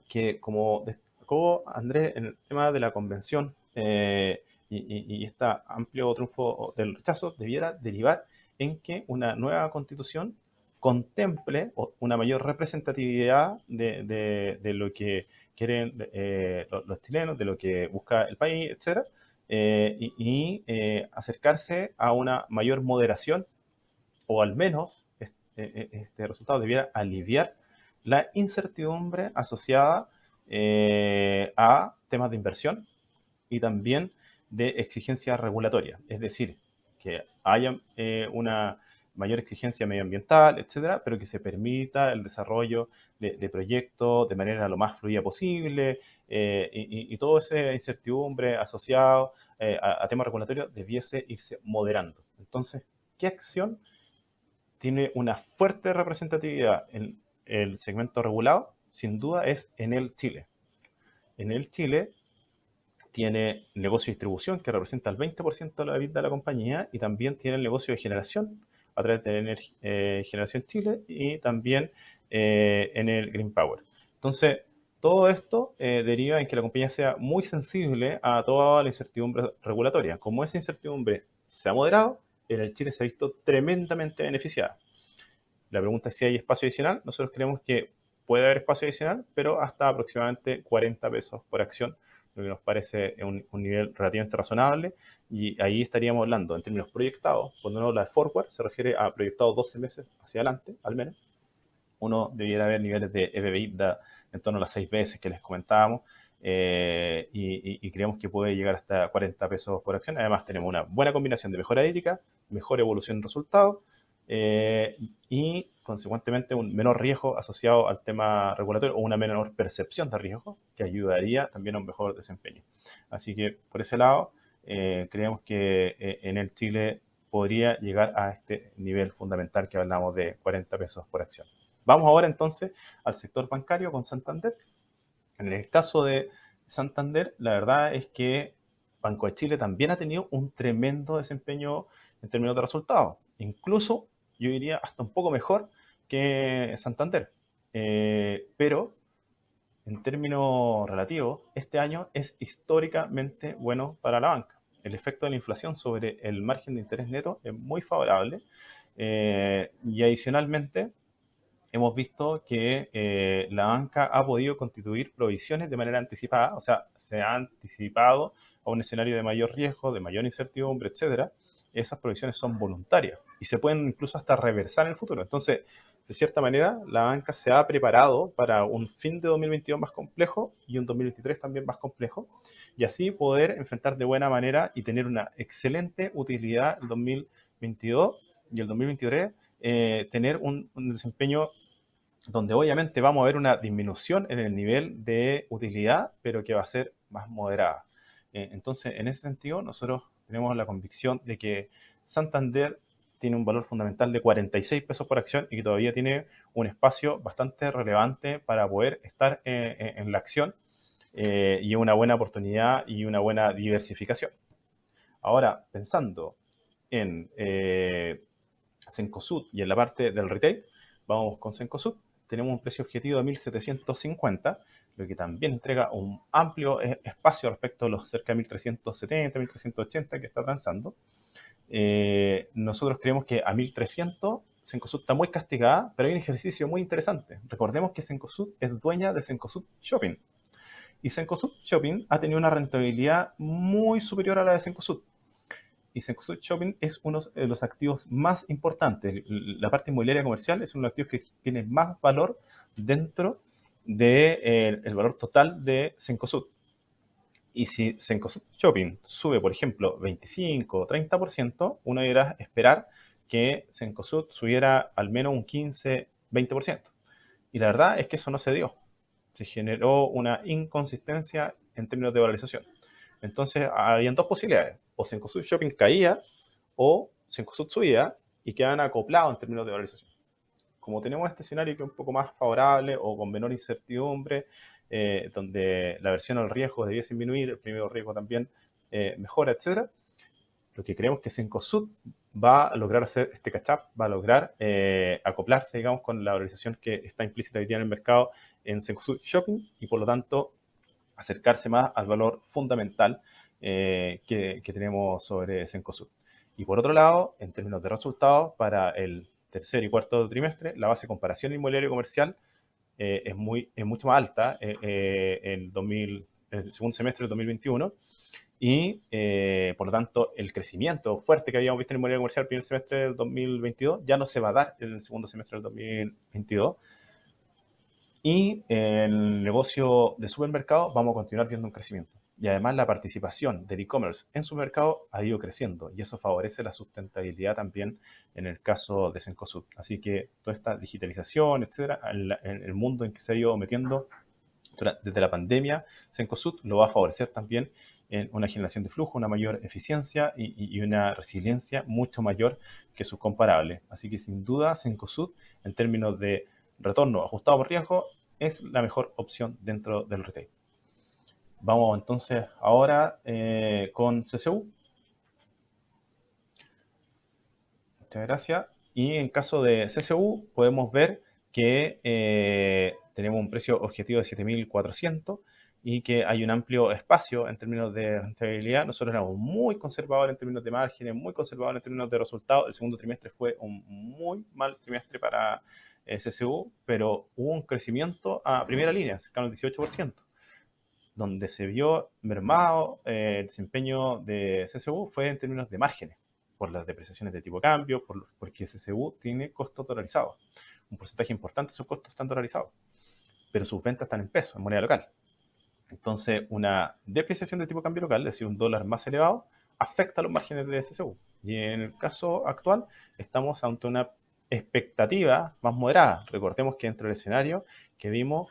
que, como destacó Andrés en el tema de la convención y este amplio triunfo del rechazo, debiera derivar en que una nueva constitución contemple una mayor representatividad de lo que quieren los chilenos, de lo que busca el país, etc. Y acercarse a una mayor moderación, o al menos este resultado debiera aliviar la incertidumbre asociada a temas de inversión y también de exigencia regulatoria. Es decir, que haya una mayor exigencia medioambiental, etcétera, pero que se permita el desarrollo de proyectos de manera lo más fluida posible y toda esa incertidumbre asociada a temas regulatorios debiese irse moderando. Entonces, ¿qué acción tiene una fuerte representatividad en el segmento regulado? Sin duda es Enel Chile. Enel Chile tiene el negocio de distribución que representa el 20% de la vida de la compañía y también tiene el negocio de generación a través de Generación Chile y también Enel Green Power. Entonces, todo esto deriva en que la compañía sea muy sensible a toda la incertidumbre regulatoria. Como esa incertidumbre se ha moderado, Enel Chile se ha visto tremendamente beneficiada. La pregunta es si hay espacio adicional. Nosotros creemos que puede haber espacio adicional, pero hasta aproximadamente 40 pesos por acción, lo que nos parece un nivel relativamente razonable, y ahí estaríamos hablando en términos proyectados. Cuando uno habla de forward, se refiere a proyectados 12 meses hacia adelante, al menos. Uno debiera haber niveles de EBITDA en torno a las 6 veces que les comentábamos, y creemos que puede llegar hasta 40 pesos por acción. Además, tenemos una buena combinación de mejora hídrica, mejor evolución de resultados, y consecuentemente un menor riesgo asociado al tema regulatorio o una menor percepción de riesgo que ayudaría también a un mejor desempeño. Así que por ese lado creemos que en el Chile podría llegar a este nivel fundamental que hablamos de 40 pesos por acción. Vamos ahora entonces al sector bancario con Santander. En el caso de Santander, la verdad es que Banco de Chile también ha tenido un tremendo desempeño en términos de resultados. Incluso, yo diría, hasta un poco mejor que Santander. Pero, en términos relativos, este año es históricamente bueno para la banca. El efecto de la inflación sobre el margen de interés neto es muy favorable. Y adicionalmente, hemos visto que la banca ha podido constituir provisiones de manera anticipada, o sea, se ha anticipado a un escenario de mayor riesgo, de mayor incertidumbre, etcétera. Esas provisiones son voluntarias y se pueden incluso hasta reversar en el futuro. Entonces, de cierta manera, la banca se ha preparado para un fin de 2022 más complejo y un 2023 también más complejo, y así poder enfrentar de buena manera y tener una excelente utilidad el 2022 y el 2023, tener un desempeño donde obviamente vamos a ver una disminución en el nivel de utilidad, pero que va a ser más moderada. Entonces, en ese sentido, nosotros tenemos la convicción de que Santander tiene un valor fundamental de 46 pesos por acción y que todavía tiene un espacio bastante relevante para poder estar en la acción, y una buena oportunidad y una buena diversificación. Ahora, pensando en Cencosud y en la parte del retail, vamos con Cencosud. Tenemos un precio objetivo de 1.750, lo que también entrega un amplio espacio respecto a los cerca de 1.370, 1.380 que está transando. Nosotros creemos que a 1.300 Cencosud está muy castigada, pero hay un ejercicio muy interesante. Recordemos que Cencosud es dueña de Cencosud Shopping, y Cencosud Shopping ha tenido una rentabilidad muy superior a la de Cencosud. Y Cencosud Shopping es uno de los activos más importantes. La parte inmobiliaria comercial es uno de los activos que tiene más valor dentro del valor total de Cencosud. Y si Cencosud Shopping sube, por ejemplo, 25 o 30%, uno deberá esperar que Cencosud subiera al menos un 15, 20%. Y la verdad es que eso no se dio. Se generó una inconsistencia en términos de valorización. Entonces, habían dos posibilidades: o Cencosud Shopping caía o Cencosud subía, y quedan acoplados en términos de valorización. Como tenemos este escenario que es un poco más favorable o con menor incertidumbre, donde la aversión al riesgo debiese disminuir, el primer riesgo también mejora, etcétera, lo que creemos que Cencosud va a lograr hacer este catch-up, va a lograr acoplarse, digamos, con la valorización que está implícita hoy día en el mercado en Cencosud Shopping, y por lo tanto acercarse más al valor fundamental que tenemos sobre Cencosud. Y por otro lado, en términos de resultados, para el tercer y cuarto trimestre, la base de comparación inmobiliaria comercial es mucho más alta el segundo semestre del 2021, y por lo tanto el crecimiento fuerte que habíamos visto en inmobiliaria comercial el primer semestre del 2022 ya no se va a dar en el segundo semestre del 2022. Y en el negocio de supermercado vamos a continuar viendo un crecimiento. Y además la participación del e-commerce en supermercado ha ido creciendo, y eso favorece la sustentabilidad también en el caso de Cencosud. Así que toda esta digitalización, etcétera, en el mundo en que se ha ido metiendo desde la pandemia, Cencosud lo va a favorecer también en una generación de flujo, una mayor eficiencia y una resiliencia mucho mayor que sus comparables. Así que sin duda Cencosud, en términos de retorno ajustado por riesgo, es la mejor opción dentro del retail. Vamos entonces ahora con CCU. Muchas gracias. Y en caso de CCU podemos ver que tenemos un precio objetivo de 7.400 y que hay un amplio espacio en términos de rentabilidad. Nosotros éramos muy conservadores en términos de márgenes, muy conservadores en términos de resultados. El segundo trimestre fue un muy mal trimestre para CCU, pero hubo un crecimiento a primera línea, cercano al 18%, donde se vio mermado el desempeño de CCU fue en términos de márgenes, por las depreciaciones de tipo de cambio, porque CCU tiene costos dolarizados. Un porcentaje importante de sus costos están dolarizados, pero sus ventas están en pesos, en moneda local. Entonces, una depreciación de tipo de cambio local, es decir, un dólar más elevado, afecta a los márgenes de CCU. Y en el caso actual, estamos ante una expectativa más moderada. Recordemos que dentro del escenario que vimos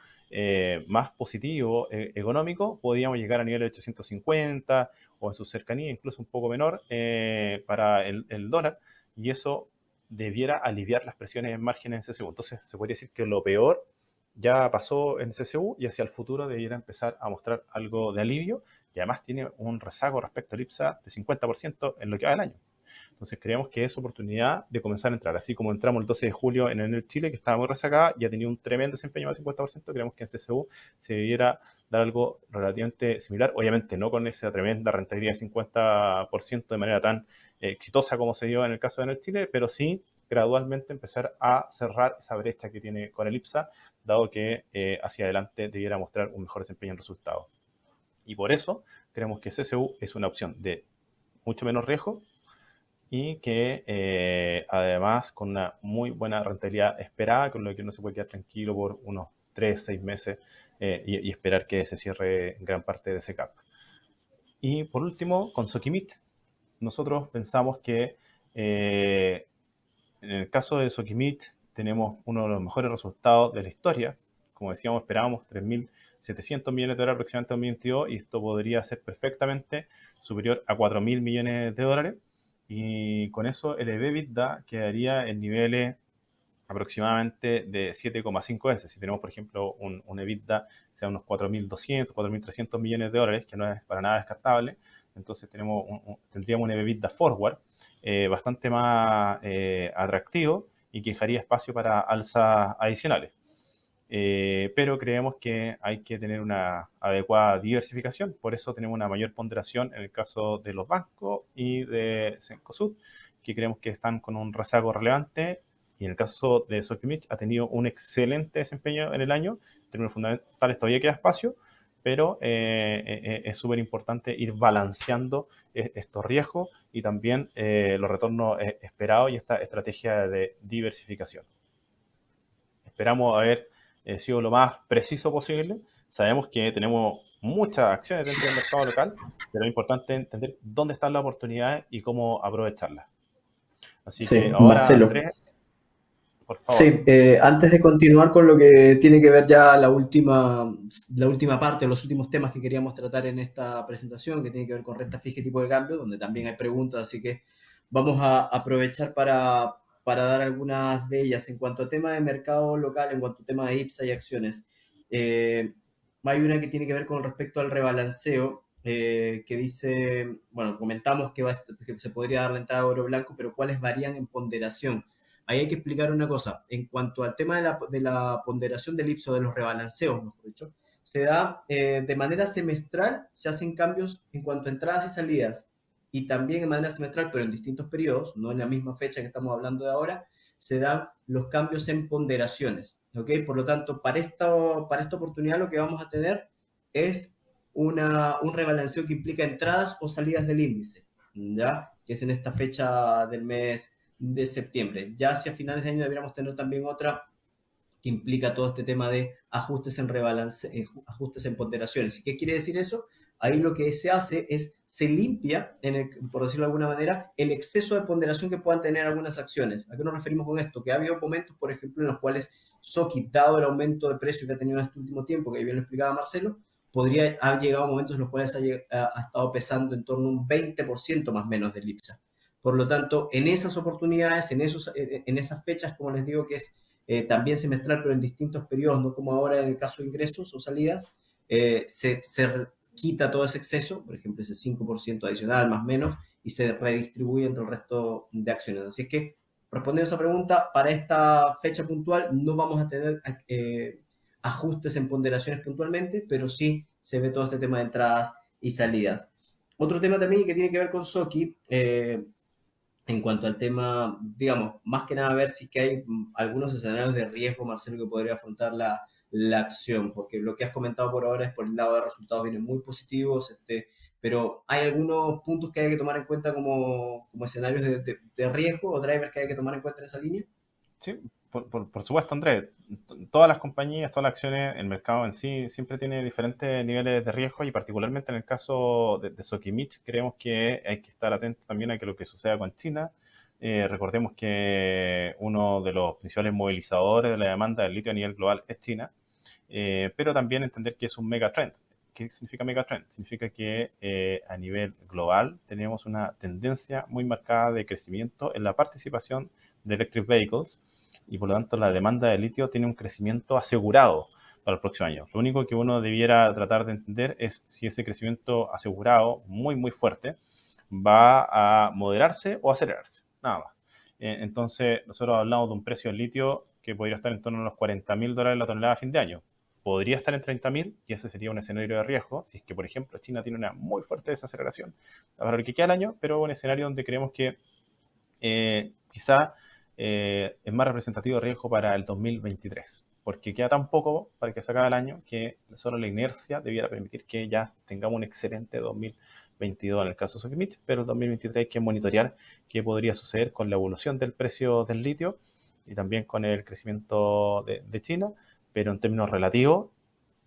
más positivo económico, podíamos llegar a niveles de 850 o en su cercanía, incluso un poco menor para el dólar, y eso debiera aliviar las presiones en márgenes en CCU. Entonces, se podría decir que lo peor ya pasó en CCU y hacia el futuro debiera empezar a mostrar algo de alivio, y además tiene un rezago respecto al IPSA de 50% en lo que va del año. Entonces creemos que es oportunidad de comenzar a entrar. Así como entramos el 12 de julio en Enel Chile, que estaba muy rezagada y ha tenido un tremendo desempeño del 50%, creemos que en CSU se debiera dar algo relativamente similar. Obviamente no con esa tremenda rentabilidad de 50% de manera tan exitosa como se dio en el caso de Enel Chile, pero sí gradualmente empezar a cerrar esa brecha que tiene con el IPSA, dado que hacia adelante debiera mostrar un mejor desempeño en resultados. Y por eso creemos que CSU es una opción de mucho menos riesgo y que además con una muy buena rentabilidad esperada, con lo que uno se puede quedar tranquilo por unos 3-6 meses y esperar que se cierre gran parte de ese cap. Y por último, con Sokimit, nosotros pensamos que en el caso de Sokimit tenemos uno de los mejores resultados de la historia. Como decíamos, esperábamos 3.700 millones de dólares aproximadamente en 2022 y esto podría ser perfectamente superior a 4.000 millones de dólares. Y con eso el EBITDA quedaría en niveles aproximadamente de 7,5 veces. Si tenemos, por ejemplo, un EBITDA, sea unos 4.200, 4.300 millones de dólares, que no es para nada descartable, entonces tendríamos un EBITDA forward bastante más atractivo y que dejaría espacio para alzas adicionales. Pero creemos que hay que tener una adecuada diversificación, por eso tenemos una mayor ponderación en el caso de los bancos y de Cencosud, que creemos que están con un rezago relevante, y en el caso de Sokimich ha tenido un excelente desempeño en el año, en términos fundamentales todavía queda espacio, pero es súper importante ir balanceando estos riesgos y también los retornos esperados y esta estrategia de diversificación. Esperamos haber sido lo más preciso posible. Sabemos que tenemos muchas acciones dentro del mercado local, pero es importante entender dónde están las oportunidades y cómo aprovecharlas. Así Sí, que ahora, Marcelo. Andrés, por favor. Sí, antes de continuar con lo que tiene que ver ya la última parte, los últimos temas que queríamos tratar en esta presentación, que tiene que ver con renta fija y tipo de cambio, donde también hay preguntas, así que vamos a aprovechar para dar algunas de ellas. En cuanto a tema de mercado local, en cuanto a tema de IPSA y acciones, eh, hay una que tiene que ver con respecto al rebalanceo, que dice, bueno, comentamos que se podría dar la entrada a oro blanco, pero ¿cuáles varían en ponderación? Ahí hay que explicar una cosa. En cuanto al tema de la ponderación del IPSO, de los rebalanceos, mejor dicho, se da de manera semestral, se hacen cambios en cuanto a entradas y salidas, y también de manera semestral, pero en distintos periodos, no en la misma fecha que estamos hablando de ahora, se dan los cambios en ponderaciones. ¿Ok? Por lo tanto, para esta oportunidad lo que vamos a tener es un rebalanceo que implica entradas o salidas del índice, ¿ya? Que es en esta fecha del mes de septiembre. Ya hacia finales de año deberíamos tener también otra que implica todo este tema de ajustes en rebalance, ajustes en ponderaciones. ¿Y qué quiere decir eso? Ahí lo que se hace es, se limpia, por decirlo de alguna manera, el exceso de ponderación que puedan tener algunas acciones. ¿A qué nos referimos con esto? Que ha habido momentos, por ejemplo, en los cuales Soki, dado el aumento de precio que ha tenido en este último tiempo, que bien lo explicaba Marcelo, podría haber llegado a momentos en los cuales ha estado pesando en torno a un 20% más o menos del IPSA. Por lo tanto, en esas oportunidades, en esas fechas, como les digo, que es también semestral, pero en distintos periodos, no como ahora en el caso de ingresos o salidas, se quita todo ese exceso, por ejemplo, ese 5% adicional más o menos, y se redistribuye entre el resto de acciones. Así es que, respondiendo a esa pregunta, para esta fecha puntual no vamos a tener ajustes en ponderaciones puntualmente, pero sí se ve todo este tema de entradas y salidas. Otro tema también que tiene que ver con Soki, en cuanto al tema, digamos, más que nada ver si es que hay algunos escenarios de riesgo, Marcelo, que podría afrontar la acción, porque lo que has comentado por ahora es por el lado de resultados vienen muy positivos, pero hay algunos puntos que hay que tomar en cuenta como escenarios de riesgo o drivers que hay que tomar en cuenta en esa línea. Sí, por supuesto, Andrés. Todas las compañías, todas las acciones, el mercado en sí siempre tiene diferentes niveles de riesgo y particularmente en el caso de Sokimich creemos que hay que estar atento también a que lo que suceda con China. Recordemos que uno de los principales movilizadores de la demanda del litio a nivel global es China, pero también entender que es un megatrend. ¿Qué significa megatrend? Significa que a nivel global tenemos una tendencia muy marcada de crecimiento en la participación de electric vehicles y por lo tanto la demanda de litio tiene un crecimiento asegurado. para el próximo año. Lo único que uno debiera tratar de entender es si ese crecimiento asegurado, muy, muy fuerte, va a moderarse o acelerarse, nada más. Entonces, nosotros hablamos de un precio del litio que podría estar en torno a los $40.000 la tonelada a fin de año. Podría estar en 30.000 y ese sería un escenario de riesgo, si es que, por ejemplo, China tiene una muy fuerte desaceleración para lo que queda el año, pero un escenario donde creemos que quizá es más representativo de riesgo para el 2023, porque queda tan poco para que se acabe el año que solo la inercia debiera permitir que ya tengamos un excelente 2022 en el caso de Sofimich, pero el 2023 hay que monitorear qué podría suceder con la evolución del precio del litio y también con el crecimiento de China, pero en términos relativos,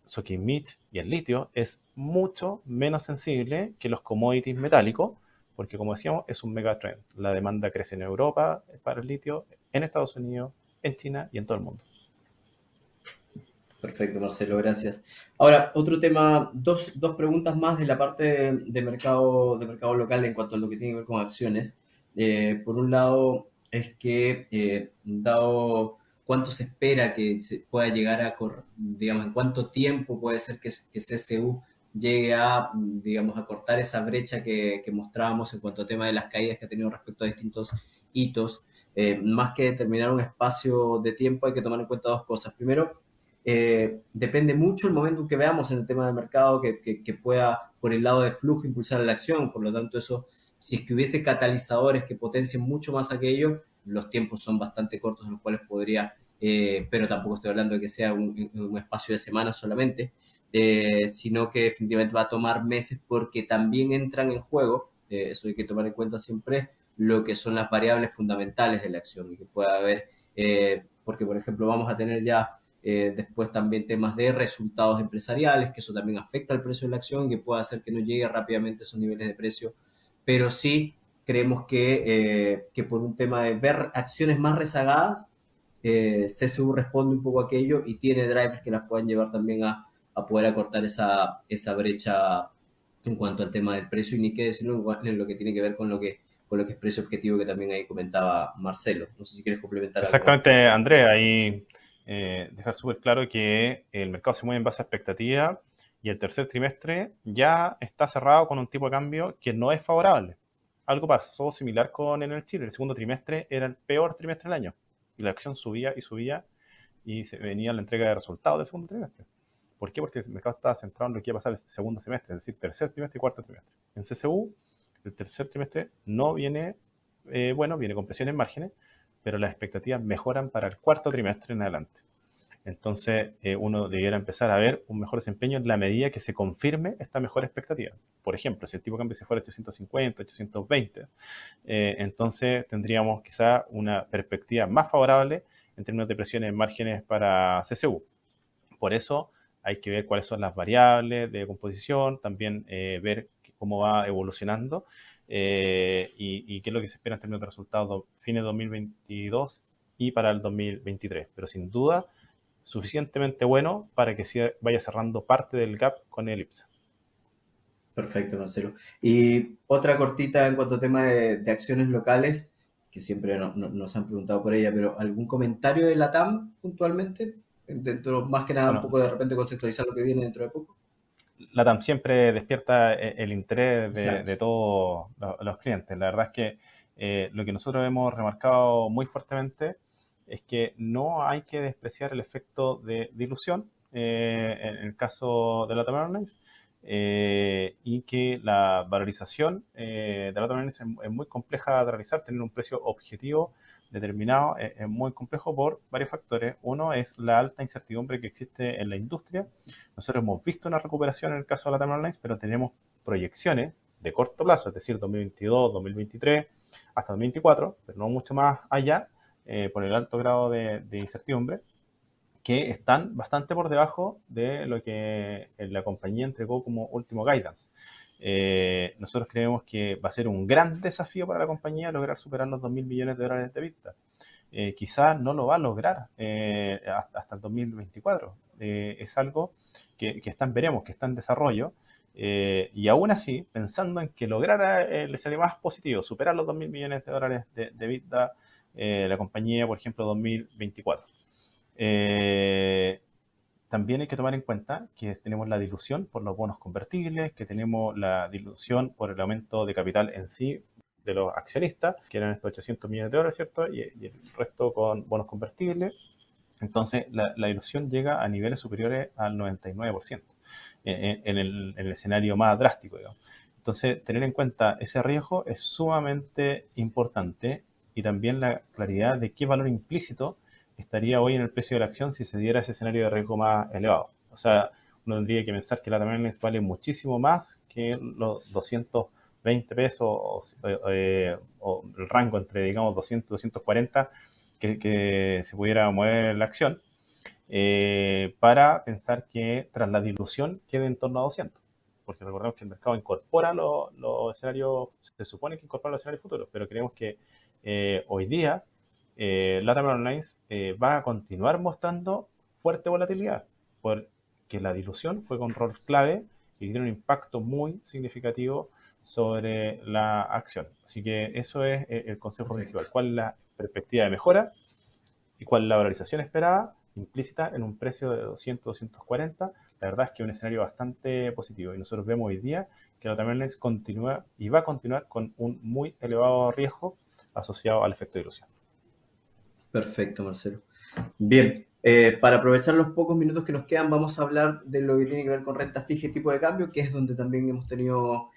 Sokimich y el litio es mucho menos sensible que los commodities metálicos, porque como decíamos, es un megatrend. La demanda crece en Europa para el litio, en Estados Unidos, en China y en todo el mundo. Perfecto, Marcelo, gracias. Ahora, otro tema, dos preguntas más de la parte de mercado local en cuanto a lo que tiene que ver con acciones. Por un lado, es que dado cuánto se espera que se pueda llegar a, digamos, en cuánto tiempo puede ser que CSU llegue a, digamos, a cortar esa brecha que mostrábamos en cuanto a tema de las caídas que ha tenido respecto a distintos hitos. Más que determinar un espacio de tiempo, hay que tomar en cuenta dos cosas. Primero, depende mucho el momento que veamos en el tema del mercado que pueda, por el lado de flujo, impulsar la acción. Por lo tanto, eso, si es que hubiese catalizadores que potencien mucho más aquello, los tiempos son bastante cortos en los cuales podría, pero tampoco estoy hablando de que sea un espacio de semanas solamente, sino que definitivamente va a tomar meses porque también entran en juego, eso hay que tomar en cuenta siempre, lo que son las variables fundamentales de la acción y que pueda haber, porque por ejemplo vamos a tener ya después también temas de resultados empresariales, que eso también afecta al precio de la acción y que puede hacer que no llegue rápidamente a esos niveles de precio. Pero sí creemos que por un tema de ver acciones más rezagadas, CSU responde un poco a aquello y tiene drivers que las puedan llevar también a poder acortar esa brecha en cuanto al tema del precio y ni qué decirlo en lo que tiene que ver con lo que es precio objetivo que también ahí comentaba Marcelo. No sé si quieres complementar algo más. Exactamente, Andrés, ahí dejar súper claro que el mercado se mueve en base a expectativa y el tercer trimestre ya está cerrado con un tipo de cambio que no es favorable. Algo pasó similar con en el Chile. El segundo trimestre era el peor trimestre del año y la acción subía y se venía la entrega de resultados del segundo trimestre. ¿Por qué? Porque el mercado estaba centrado en lo que iba a pasar el segundo semestre, es decir, tercer trimestre y cuarto trimestre. En CSU, el tercer trimestre no viene bueno, viene con presión en márgenes, pero las expectativas mejoran para el cuarto trimestre en adelante. Entonces, uno debiera empezar a ver un mejor desempeño en la medida que se confirme esta mejor expectativa. Por ejemplo, si el tipo de cambio se fuera a 850, 820, entonces tendríamos quizá una perspectiva más favorable en términos de presiones en márgenes para CSU. Por eso hay que ver cuáles son las variables de composición, también ver cómo va evolucionando y qué es lo que se espera en términos de resultados fines de 2022 y para el 2023. Pero sin duda, suficientemente bueno para que vaya cerrando parte del gap con el IPSA. Perfecto, Marcelo. Y otra cortita en cuanto a tema de acciones locales, que siempre nos han preguntado por ella, pero ¿algún comentario de la TAM puntualmente? Dentro, más que nada, un Bueno, poco de repente conceptualizar lo que viene dentro de poco. la TAM siempre despierta el interés Exacto. de todos los clientes. La verdad es que lo que nosotros hemos remarcado muy fuertemente es que no hay que despreciar el efecto de dilución en el caso de LATAM Airlines y que la valorización de LATAM Airlines es muy compleja de realizar, tener un precio objetivo determinado es muy complejo por varios factores. Uno es la alta incertidumbre que existe en la industria. Nosotros hemos visto una recuperación en el caso de LATAM Airlines, pero tenemos proyecciones de corto plazo, es decir, 2022, 2023, hasta 2024, pero no mucho más allá, por el alto grado de incertidumbre, que están bastante por debajo de lo que la compañía entregó como último guidance. Nosotros creemos que va a ser un gran desafío para la compañía lograr superar los 2.000 millones de dólares de vista. Quizás no lo va a lograr hasta el 2024. Es algo que veremos, que está en desarrollo. Y aún así, pensando en que lograra el escenario más positivo, superar los 2.000 millones de dólares de EBITDA, la compañía, por ejemplo, 2024. también hay que tomar en cuenta que tenemos la dilución por los bonos convertibles, que tenemos la dilución por el aumento de capital en sí de los accionistas, que eran estos 800 millones de dólares, ¿cierto? Y el resto con bonos convertibles. Entonces, la dilución llega a niveles superiores al 99% en el escenario más drástico, digamos. Entonces, tener en cuenta ese riesgo es sumamente importante, y también la claridad de qué valor implícito estaría hoy en el precio de la acción si se diera ese escenario de riesgo más elevado. O sea, uno tendría que pensar que la Airlines vale muchísimo más que los 220 pesos o el rango entre, digamos, 200 y 240 que se pudiera mover la acción, para pensar que tras la dilución quede en torno a 200. Porque recordemos que el mercado incorpora los escenarios, se supone que incorpora los escenarios futuros, pero creemos que hoy día LATAM Airlines va a continuar mostrando fuerte volatilidad, porque la dilución fue con rol clave y tiene un impacto muy significativo sobre la acción. Así que eso es el consejo principal. ¿Cuál es la perspectiva de mejora y cuál es la valorización esperada implícita en un precio de 200, 240? La verdad es que es un escenario bastante positivo, y nosotros vemos hoy día que LATAM Airlines continúa y va a continuar con un muy elevado riesgo asociado al efecto de dilución. Perfecto, Marcelo. Bien, para aprovechar los pocos minutos que nos quedan, vamos a hablar de lo que tiene que ver con renta fija y tipo de cambio, que es donde también hemos tenido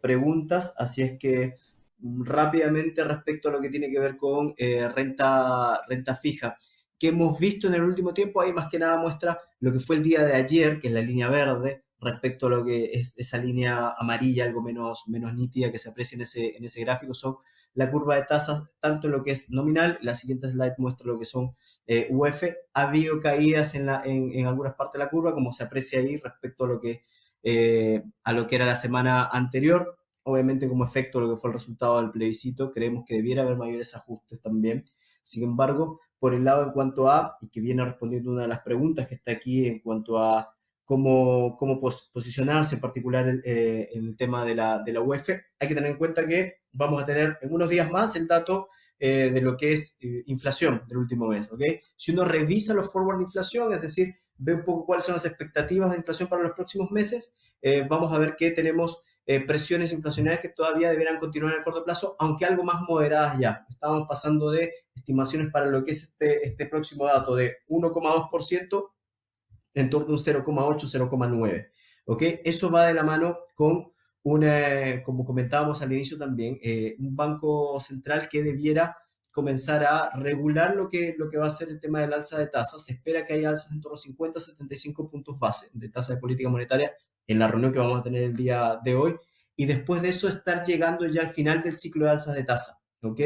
preguntas. Así es que rápidamente respecto a lo que tiene que ver con renta fija, que hemos visto en el último tiempo, ahí más que nada muestra lo que fue el día de ayer, que es la línea verde, respecto a lo que es esa línea amarilla, algo menos nítida que se aprecia en ese gráfico, son la curva de tasas, tanto en lo que es nominal. La siguiente slide muestra lo que son UF. Ha habido caídas en algunas partes de la curva, como se aprecia ahí respecto a lo que era la semana anterior. Obviamente, como efecto de lo que fue el resultado del plebiscito, creemos que debiera haber mayores ajustes también. Sin embargo, por el lado en cuanto a, y que viene respondiendo una de las preguntas que está aquí en cuanto a cómo posicionarse, en particular en el tema de la UF, hay que tener en cuenta que vamos a tener en unos días más el dato de lo que es inflación del último mes, ¿ok? Si uno revisa los forward de inflación, es decir, ve un poco cuáles son las expectativas de inflación para los próximos meses, vamos a ver que tenemos presiones inflacionarias que todavía deberán continuar en el corto plazo, aunque algo más moderadas ya. Estamos pasando de estimaciones para lo que es este próximo dato de 1,2% en torno a un 0,8, 0,9. ¿Ok? Eso va de la mano con como comentábamos al inicio también, un banco central que debiera comenzar a regular lo que va a ser el tema del alza de tasas. Se espera que haya alzas en torno a 50, 75 puntos base de tasa de política monetaria en la reunión que vamos a tener el día de hoy. Y después de eso estar llegando ya al final del ciclo de alzas de tasa. ¿Ok?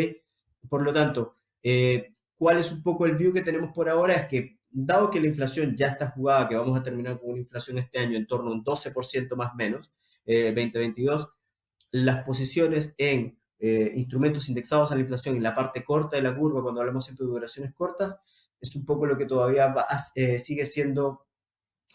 Por lo tanto, ¿cuál es un poco el view que tenemos por ahora? Es que dado que la inflación ya está jugada, que vamos a terminar con una inflación este año en torno a un 12% más o menos, 2022, las posiciones en instrumentos indexados a la inflación en la parte corta de la curva, cuando hablamos siempre de duraciones cortas, es un poco lo que todavía sigue siendo,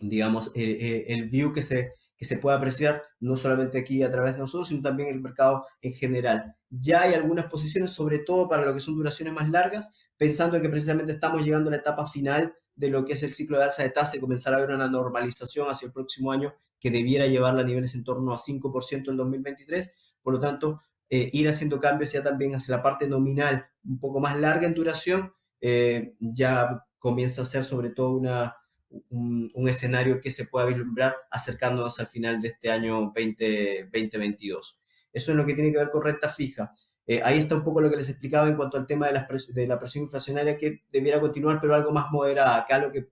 digamos, el view que se puede apreciar no solamente aquí a través de nosotros, sino también en el mercado en general. Ya hay algunas posiciones, sobre todo para lo que son duraciones más largas, pensando que precisamente estamos llegando a la etapa final de lo que es el ciclo de alza de tasa y comenzar a ver una normalización hacia el próximo año que debiera llevarla a niveles en torno a 5% en 2023. Por lo tanto, ir haciendo cambios ya también hacia la parte nominal un poco más larga en duración, ya comienza a ser sobre todo un escenario que se pueda vislumbrar acercándonos al final de este año 2022. Eso es lo que tiene que ver con renta fija. Ahí está un poco lo que les explicaba en cuanto al tema de la presión inflacionaria, que debiera continuar, pero algo más moderada. Acá lo que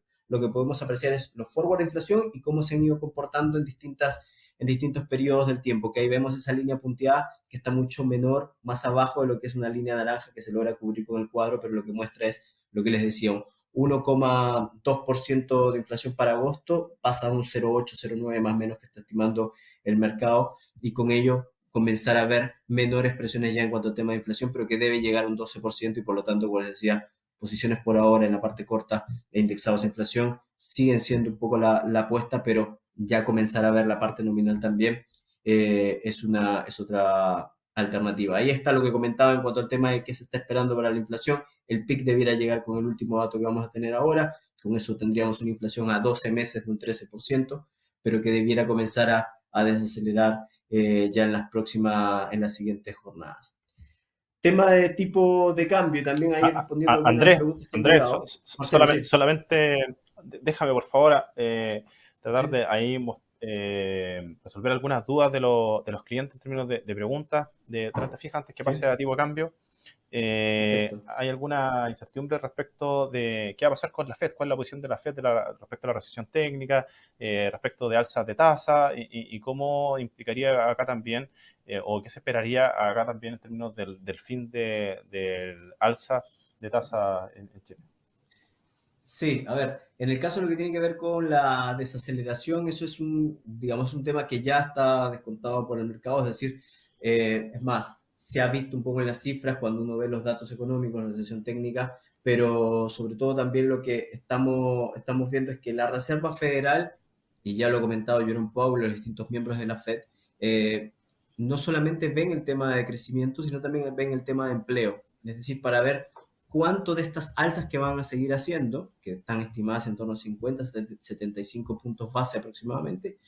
podemos apreciar es los forward de inflación y cómo se han ido comportando en distintos periodos del tiempo, que ahí vemos esa línea punteada que está mucho menor, más abajo de lo que es una línea naranja que se logra cubrir con el cuadro, pero lo que muestra es lo que les decía, 1,2% de inflación para agosto, pasa a un 0,8, 0,9 más o menos que está estimando el mercado, y con ello comenzar a ver menores presiones ya en cuanto al tema de inflación, pero que debe llegar a un 12% y por lo tanto, como les decía, posiciones por ahora en la parte corta de indexados a inflación siguen siendo un poco la apuesta, pero ya comenzar a ver la parte nominal también es otra alternativa. Ahí está lo que comentaba en cuanto al tema de qué se está esperando para la inflación. El pic debiera llegar con el último dato que vamos a tener ahora, con eso tendríamos una inflación a 12 meses de un 13%, pero que debiera comenzar a desacelerar ya en las siguientes jornadas. Tema de tipo de cambio, también ahí respondiendo algunas Andrés, preguntas que han Andrés, llegado. Marcelo, sí. solamente déjame por favor tratar de ahí resolver algunas dudas de los clientes en términos de preguntas de renta fija antes que Sí, pase a tipo de cambio. perfecto. ¿Hay alguna incertidumbre respecto de qué va a pasar con la Fed? ¿Cuál es la posición de la Fed respecto a la recesión técnica, respecto de alzas de tasa y cómo implicaría acá también, o qué se esperaría acá también en términos del fin del alza de tasa en Chile? Sí, a ver, en el caso de lo que tiene que ver con la desaceleración, eso es digamos, un tema que ya está descontado por el mercado, es decir, es más, se ha visto un poco en las cifras cuando uno ve los datos económicos, la recesión técnica, pero sobre todo también lo que estamos viendo es que la Reserva Federal, y ya lo ha comentado Jerome Powell, los distintos miembros de la Fed, eh, no solamente ven el tema de crecimiento, sino también ven el tema de empleo, es decir, para ver cuánto de estas alzas que van a seguir haciendo, que están estimadas en torno a 50, 75 puntos base aproximadamente,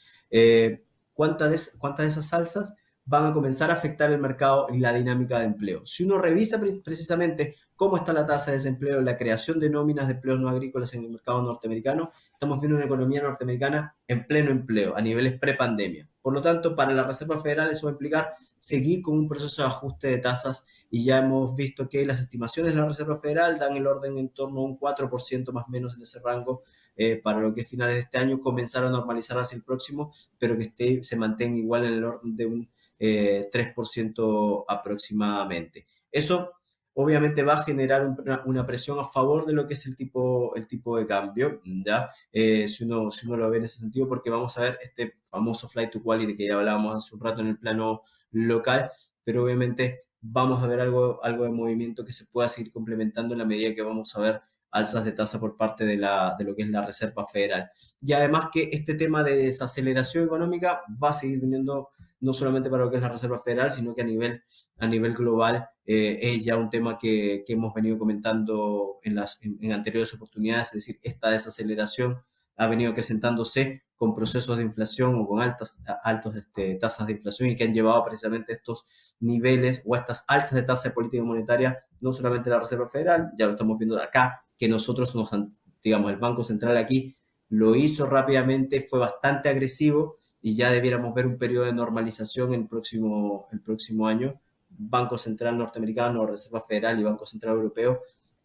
cuántas de esas alzas van a comenzar a afectar el mercado y la dinámica de empleo. Si uno revisa precisamente cómo está la tasa de desempleo, la creación de nóminas de empleos no agrícolas en el mercado norteamericano, estamos viendo una economía norteamericana en pleno empleo, a niveles prepandemia. Por lo tanto, para la Reserva Federal eso va a implicar seguir con un proceso de ajuste de tasas y ya hemos visto que las estimaciones de la Reserva Federal dan el orden en torno a un 4% más o menos en ese rango para lo que es finales de este año, comenzar a normalizar hacia el próximo, pero que se mantenga igual en el orden de un 3% aproximadamente. Eso obviamente va a generar una presión a favor de lo que es el tipo de cambio, ¿ya? Si uno lo ve en ese sentido, porque vamos a ver este famoso flight to quality que ya hablábamos hace un rato en el plano local, pero obviamente vamos a ver algo de movimiento que se pueda seguir complementando en la medida que vamos a ver alzas de tasa por parte de lo que es la Reserva Federal. Y además que este tema de desaceleración económica va a seguir viniendo no solamente para lo que es la Reserva Federal, sino que a nivel global es ya un tema que hemos venido comentando en anteriores oportunidades, es decir, esta desaceleración ha venido acrecentándose con procesos de inflación o con altas tasas de inflación y que han llevado precisamente a estos niveles o a estas alzas de tasa de política monetaria, no solamente la Reserva Federal, ya lo estamos viendo acá, que nosotros digamos, el Banco Central aquí lo hizo rápidamente, fue bastante agresivo y ya debiéramos ver un periodo de normalización el próximo año. Banco Central norteamericano, Reserva Federal y Banco Central Europeo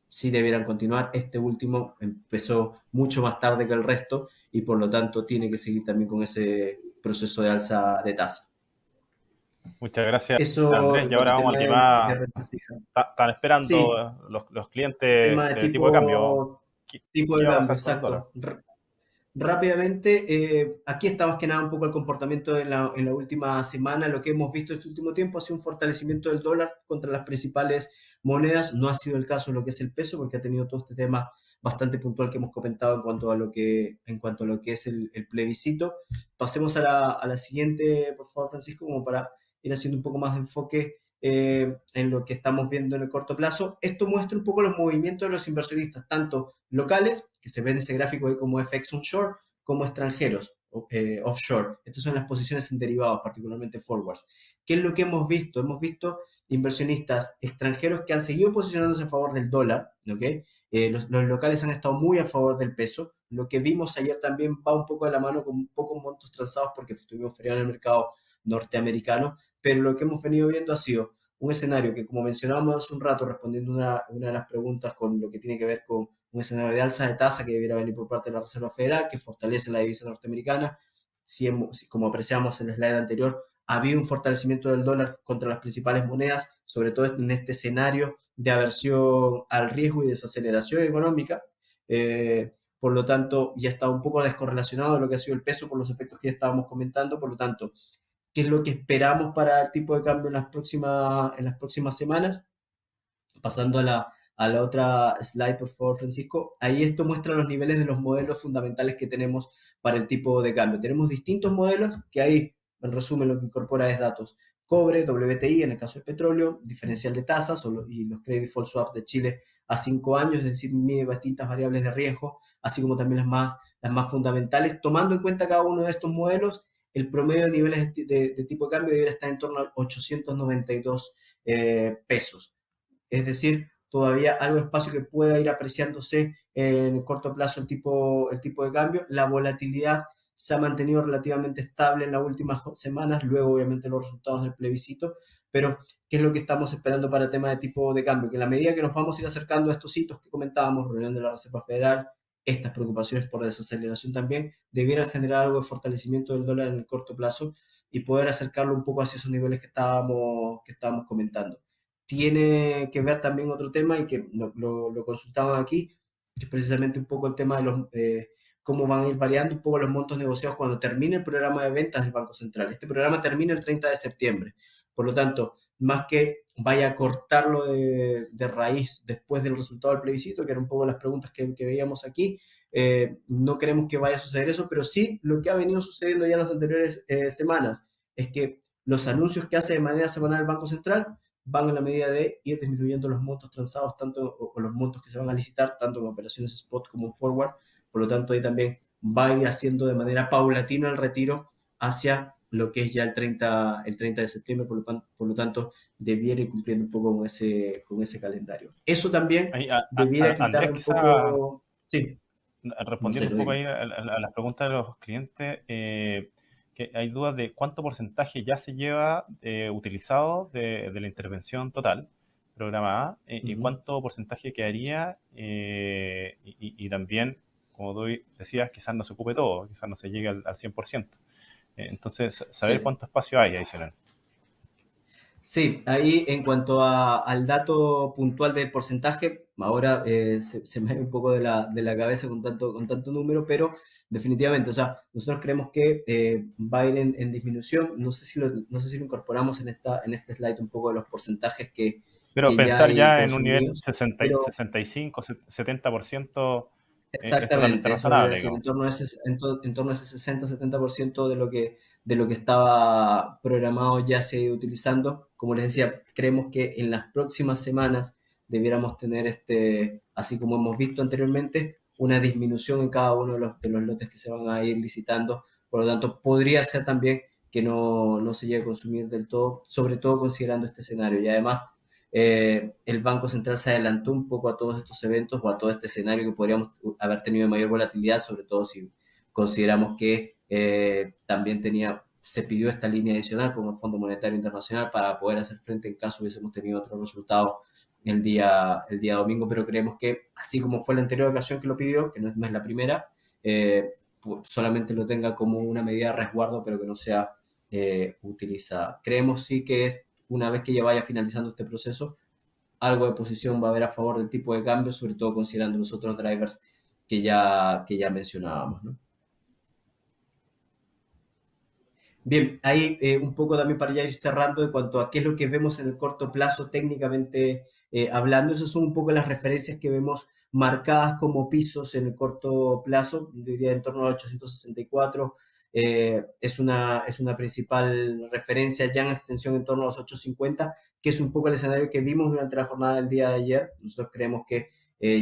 sí debieran continuar. Este último empezó mucho más tarde que el resto y por lo tanto tiene que seguir también con ese proceso de alza de tasa. Muchas gracias, Eso Andrés. en Y cuanto ahora a vamos tema al de tema. renta fija. Están esperando Sí, los el clientes tema de tipo de cambio. ¿Qué, tipo qué de va a cambio, pasar con el dólar? exacto. Rápidamente, aquí está más que nada un poco el comportamiento en la última semana. Lo que hemos visto este último tiempo ha sido un fortalecimiento del dólar contra las principales monedas. No ha sido el caso en lo que es el peso, porque ha tenido todo este tema bastante puntual que hemos comentado en cuanto a lo que es el plebiscito. Pasemos a la siguiente, por favor, Francisco, como para ir haciendo un poco más de enfoque en lo que estamos viendo en el corto plazo. Esto muestra un poco los movimientos de los inversionistas, tanto locales, que se ve en ese gráfico ahí como FX onshore, como extranjeros, offshore. Estas son las posiciones en derivados, particularmente forwards. ¿Qué es lo que hemos visto? Hemos visto inversionistas extranjeros que han seguido posicionándose a favor del dólar, ¿ok? Los locales han estado muy a favor del peso. Lo que vimos ayer también va un poco de la mano con un poco montos transados porque estuvimos feriado en el mercado norteamericano, pero lo que hemos venido viendo ha sido un escenario que, como mencionábamos hace un rato, respondiendo una de las preguntas con lo que tiene que ver con un escenario de alza de tasa que debiera venir por parte de la Reserva Federal, que fortalece la divisa norteamericana. Como apreciamos en el slide anterior, había un fortalecimiento del dólar contra las principales monedas, sobre todo en este escenario de aversión al riesgo y desaceleración económica. Por lo tanto, ya está un poco descorrelacionado de lo que ha sido el peso por los efectos que ya estábamos comentando. Por lo tanto, ¿qué es lo que esperamos para el tipo de cambio en las próximas semanas? Pasando a la otra slide, por favor, Francisco. Ahí esto muestra los niveles de los modelos fundamentales que tenemos para el tipo de cambio. Tenemos distintos modelos que ahí, en resumen, lo que incorpora es datos cobre, WTI en el caso del petróleo, diferencial de tasas y los credit default swap de Chile a 5 años, es decir, mide distintas variables de riesgo, así como también las más fundamentales. Tomando en cuenta cada uno de estos modelos, el promedio de niveles de tipo de cambio debería estar en torno a 892 pesos. Es decir, todavía algo de espacio que pueda ir apreciándose en el corto plazo el tipo de cambio. La volatilidad se ha mantenido relativamente estable en las últimas semanas, luego obviamente los resultados del plebiscito, pero ¿qué es lo que estamos esperando para el tema de tipo de cambio? Que en la medida que nos vamos a ir acercando a estos hitos que comentábamos, reunión de la Reserva Federal, estas preocupaciones por desaceleración también, debieran generar algo de fortalecimiento del dólar en el corto plazo y poder acercarlo un poco hacia esos niveles que estábamos comentando. Tiene que ver también otro tema y que lo consultaban aquí, que es precisamente un poco el tema de cómo van a ir variando un poco los montos negociados cuando termine el programa de ventas del Banco Central. Este programa termina el 30 de septiembre, por lo tanto, más que vaya a cortarlo de raíz después del resultado del plebiscito, que eran un poco las preguntas que veíamos aquí, no queremos que vaya a suceder eso, pero sí lo que ha venido sucediendo ya en las anteriores semanas es que los anuncios que hace de manera semanal el Banco Central van en la medida de ir disminuyendo los montos transados o los montos que se van a licitar, tanto en operaciones spot como en forward. Por lo tanto, ahí también va a ir haciendo de manera paulatina el retiro hacia lo que es ya el 30 de septiembre, por lo tanto, debiera ir cumpliendo un poco con ese calendario. Eso también Ahí, debiera Andrés, quitarle un quizá poco... Sí, respondiendo un Marcelo, poco dime. ahí a las preguntas de los clientes, que hay dudas de cuánto porcentaje ya se lleva utilizado de la intervención total programada y cuánto porcentaje quedaría y también, como tú decías, quizás no se ocupe todo, quizás no se llegue al 100%. Entonces, saber Sí. cuánto espacio hay adicional. Sí, ahí en cuanto al dato puntual del porcentaje, ahora se me ha ido un poco de la cabeza con tanto número, pero definitivamente, o sea, nosotros creemos que va a ir en disminución. No sé si lo incorporamos en este slide un poco de los porcentajes Pero que ya pensar hay ya en un nivel consumidos, pero 65, 70% es totalmente exactamente, eso iba a razonable, decir, digamos. en torno a ese 60-70% de lo que estaba programado ya se ha ido utilizando. Como les decía, creemos que en las próximas semanas debiéramos tener, así como hemos visto anteriormente, una disminución en cada uno de los lotes que se van a ir licitando. Por lo tanto, podría ser también que no se llegue a consumir del todo, sobre todo considerando este escenario. Y además, el Banco Central se adelantó un poco a todos estos eventos o a todo este escenario que podríamos haber tenido de mayor volatilidad, sobre todo si consideramos que también se pidió esta línea adicional con el Fondo Monetario Internacional para poder hacer frente en caso hubiésemos tenido otro resultado el día domingo, pero creemos que así como fue la anterior ocasión que lo pidió, que no es la primera, solamente lo tenga como una medida de resguardo, pero que no sea utilizada. Creemos sí que es una vez que ya vaya finalizando este proceso, algo de posición va a haber a favor del tipo de cambio, sobre todo considerando los otros drivers que ya mencionábamos, ¿no? Bien, ahí un poco también para ya ir cerrando en cuanto a qué es lo que vemos en el corto plazo técnicamente hablando. Esas son un poco las referencias que vemos marcadas como pisos en el corto plazo, diría en torno a 864. Es una principal referencia ya en extensión en torno a los 850, que es un poco el escenario que vimos durante la jornada del día de ayer. Nosotros creemos que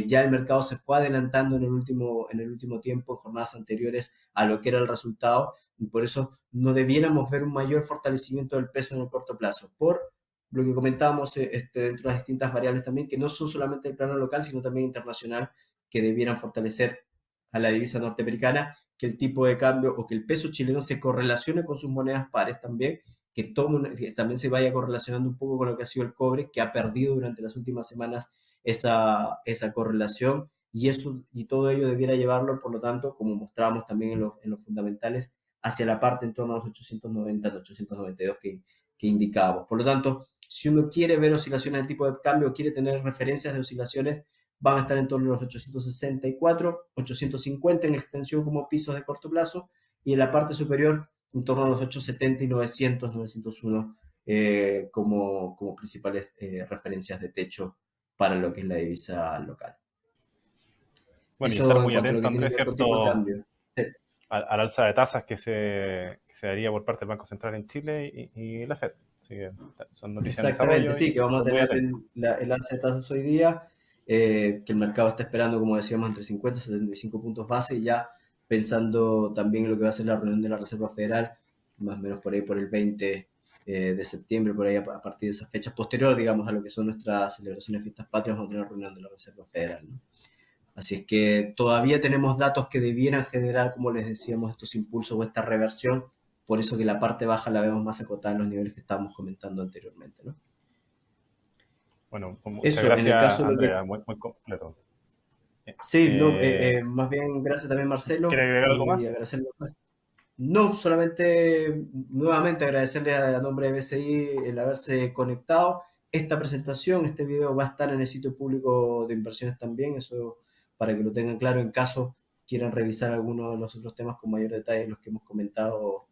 ya el mercado se fue adelantando en el último tiempo, en jornadas anteriores a lo que era el resultado, y por eso no debiéramos ver un mayor fortalecimiento del peso en el corto plazo, por lo que comentábamos dentro de las distintas variables también, que no son solamente el plano local, sino también internacional, que debieran fortalecer a la divisa norteamericana, que el tipo de cambio o que el peso chileno se correlacione con sus monedas pares también, que también se vaya correlacionando un poco con lo que ha sido el cobre, que ha perdido durante las últimas semanas esa correlación, y todo ello debiera llevarlo, por lo tanto, como mostramos también en los fundamentales, hacia la parte en torno a los 890, los 892 que indicábamos. Por lo tanto, si uno quiere ver oscilaciones del tipo de cambio, quiere tener referencias de oscilaciones, van a estar en torno a los 864, 850 en extensión como pisos de corto plazo, y en la parte superior en torno a los 870 y 900, 901 como principales referencias de techo para lo que es la divisa local. Bueno, y estar Eso en muy cuanto a lo atento, que tiene Andrés, que ver con tipo de ¿cierto? cambio. Sí. Al alza de tasas que se daría por parte del Banco Central en Chile y la Fed. Así que son noticias en Exactamente, desarrollo sí, y que vamos a estar muy tener atentos. el alza de tasas hoy día. que el mercado está esperando, como decíamos, entre 50 y 75 puntos base, y ya pensando también en lo que va a ser la reunión de la Reserva Federal, más o menos por ahí por el 20 de septiembre, por ahí a partir de esas fechas posteriores, digamos, a lo que son nuestras celebraciones de fiestas patrias, vamos a tener una reunión de la Reserva Federal, ¿no? Así es que todavía tenemos datos que debieran generar, como les decíamos, estos impulsos o esta reversión, por eso que la parte baja la vemos más acotada en los niveles que estábamos comentando anteriormente, ¿no? Bueno, pues muchas Eso, en el gracias, caso de lo que... Andrea, muy, muy completo. Sí, no, Eh, más bien gracias también ¿Quiere Marcelo agregar algo y más? agradecerle. No, solamente nuevamente agradecerle a nombre de BCI el haberse conectado. Esta presentación, este video va a estar en el sitio público de inversiones también, eso para que lo tengan claro en caso quieran revisar algunos de los otros temas con mayor detalle, los que hemos comentado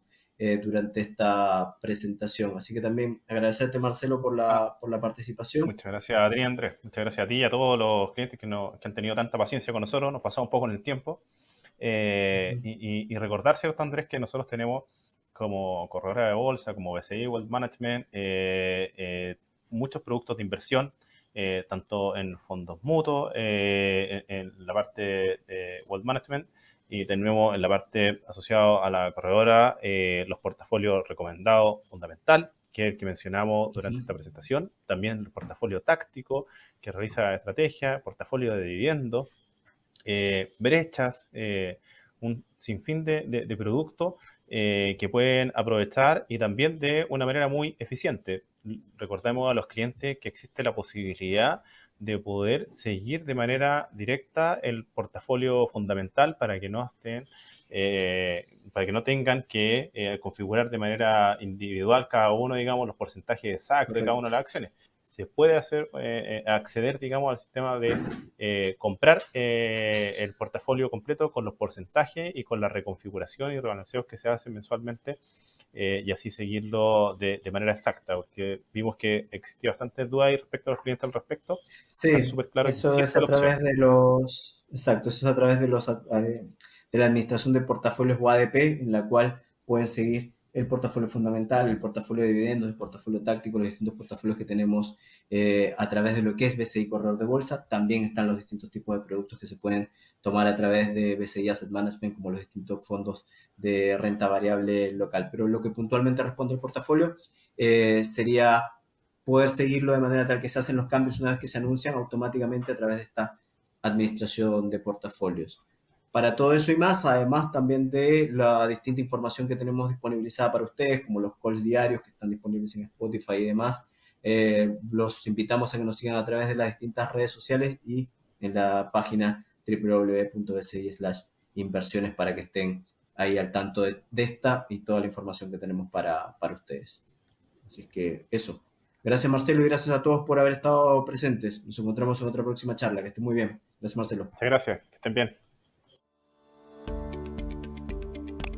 durante esta presentación. Así que también agradecerte, Marcelo, Bueno, por la participación. muchas gracias a ti, Andrés. Muchas gracias a ti y a todos los clientes que han tenido tanta paciencia con nosotros. Nos pasamos un poco en el tiempo. Y recordar, ¿cierto, Andrés, que nosotros tenemos como corredora de bolsa, como BCI Wealth Management, muchos productos de inversión, tanto en fondos mutuos, en la parte de Wealth Management, y tenemos en la parte asociada a la corredora los portafolios recomendados fundamental, que es el que mencionamos durante esta presentación. También el portafolio táctico, que realiza estrategia, portafolio de dividendos, brechas, un sinfín de productos que pueden aprovechar y también de una manera muy eficiente. Recordemos a los clientes que existe la posibilidad de poder seguir de manera directa el portafolio fundamental para que no tengan que configurar de manera individual cada uno, digamos, los porcentajes exactos de cada una de las acciones. Se puede acceder, digamos, al sistema de comprar el portafolio completo con los porcentajes y con la reconfiguración y rebalanceos que se hacen mensualmente, y así seguirlo de manera exacta, porque vimos que existía bastante duda ahí respecto a los clientes al respecto. Dejar Sí, súper claro que eso es existe a la opción. través de los, exacto, eso es a través de de la administración de portafolios o ADP, en la cual pueden seguir el portafolio fundamental, el portafolio de dividendos, el portafolio táctico, los distintos portafolios que tenemos a través de lo que es BCI Corredor de Bolsa. También están los distintos tipos de productos que se pueden tomar a través de BCI Asset Management, como los distintos fondos de renta variable local. Pero lo que puntualmente responde el portafolio sería poder seguirlo de manera tal que se hacen los cambios una vez que se anuncian automáticamente a través de esta administración de portafolios. Para todo eso y más, además también de la distinta información que tenemos disponibilizada para ustedes, como los calls diarios que están disponibles en Spotify y demás, los invitamos a que nos sigan a través de las distintas redes sociales y en la página www.bci/inversiones para que estén ahí al tanto de esta y toda la información que tenemos para ustedes. Así es que eso. Gracias Marcelo y gracias a todos por haber estado presentes. Nos encontramos en otra próxima charla. Que estén muy bien. Gracias Marcelo. Muchas gracias, que estén bien.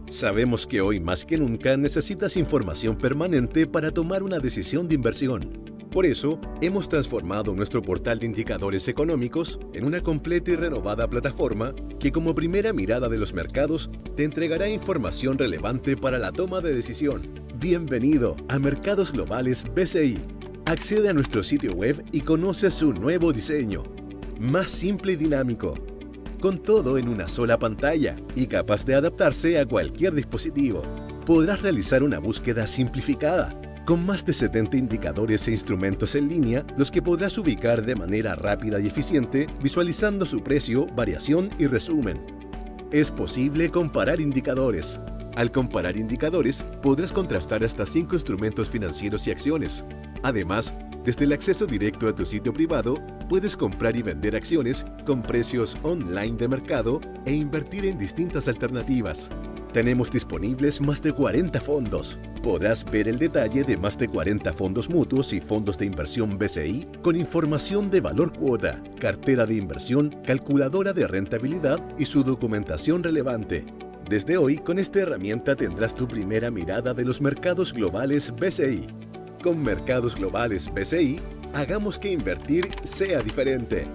Sabemos que hoy más que nunca necesitas información permanente para tomar una decisión de inversión. Por eso, hemos transformado nuestro portal de indicadores económicos en una completa y renovada plataforma que, como primera mirada de los mercados, te entregará información relevante para la toma de decisión. Bienvenido a Mercados Globales BCI. Accede a nuestro sitio web y conoce su nuevo diseño. Más simple y dinámico, con todo en una sola pantalla y capaz de adaptarse a cualquier dispositivo. Podrás realizar una búsqueda simplificada, con más de 70 indicadores e instrumentos en línea, los que podrás ubicar de manera rápida y eficiente, visualizando su precio, variación y resumen. Es posible comparar indicadores. Al comparar indicadores, podrás contrastar hasta 5 instrumentos financieros y acciones. Además, desde el acceso directo a tu sitio privado, puedes comprar y vender acciones con precios online de mercado e invertir en distintas alternativas. Tenemos disponibles más de 40 fondos. Podrás ver el detalle de más de 40 fondos mutuos y fondos de inversión BCI con información de valor cuota, cartera de inversión, calculadora de rentabilidad y su documentación relevante. Desde hoy, con esta herramienta tendrás tu primera mirada de los mercados globales BCI. Con Mercados Globales BCI, hagamos que invertir sea diferente.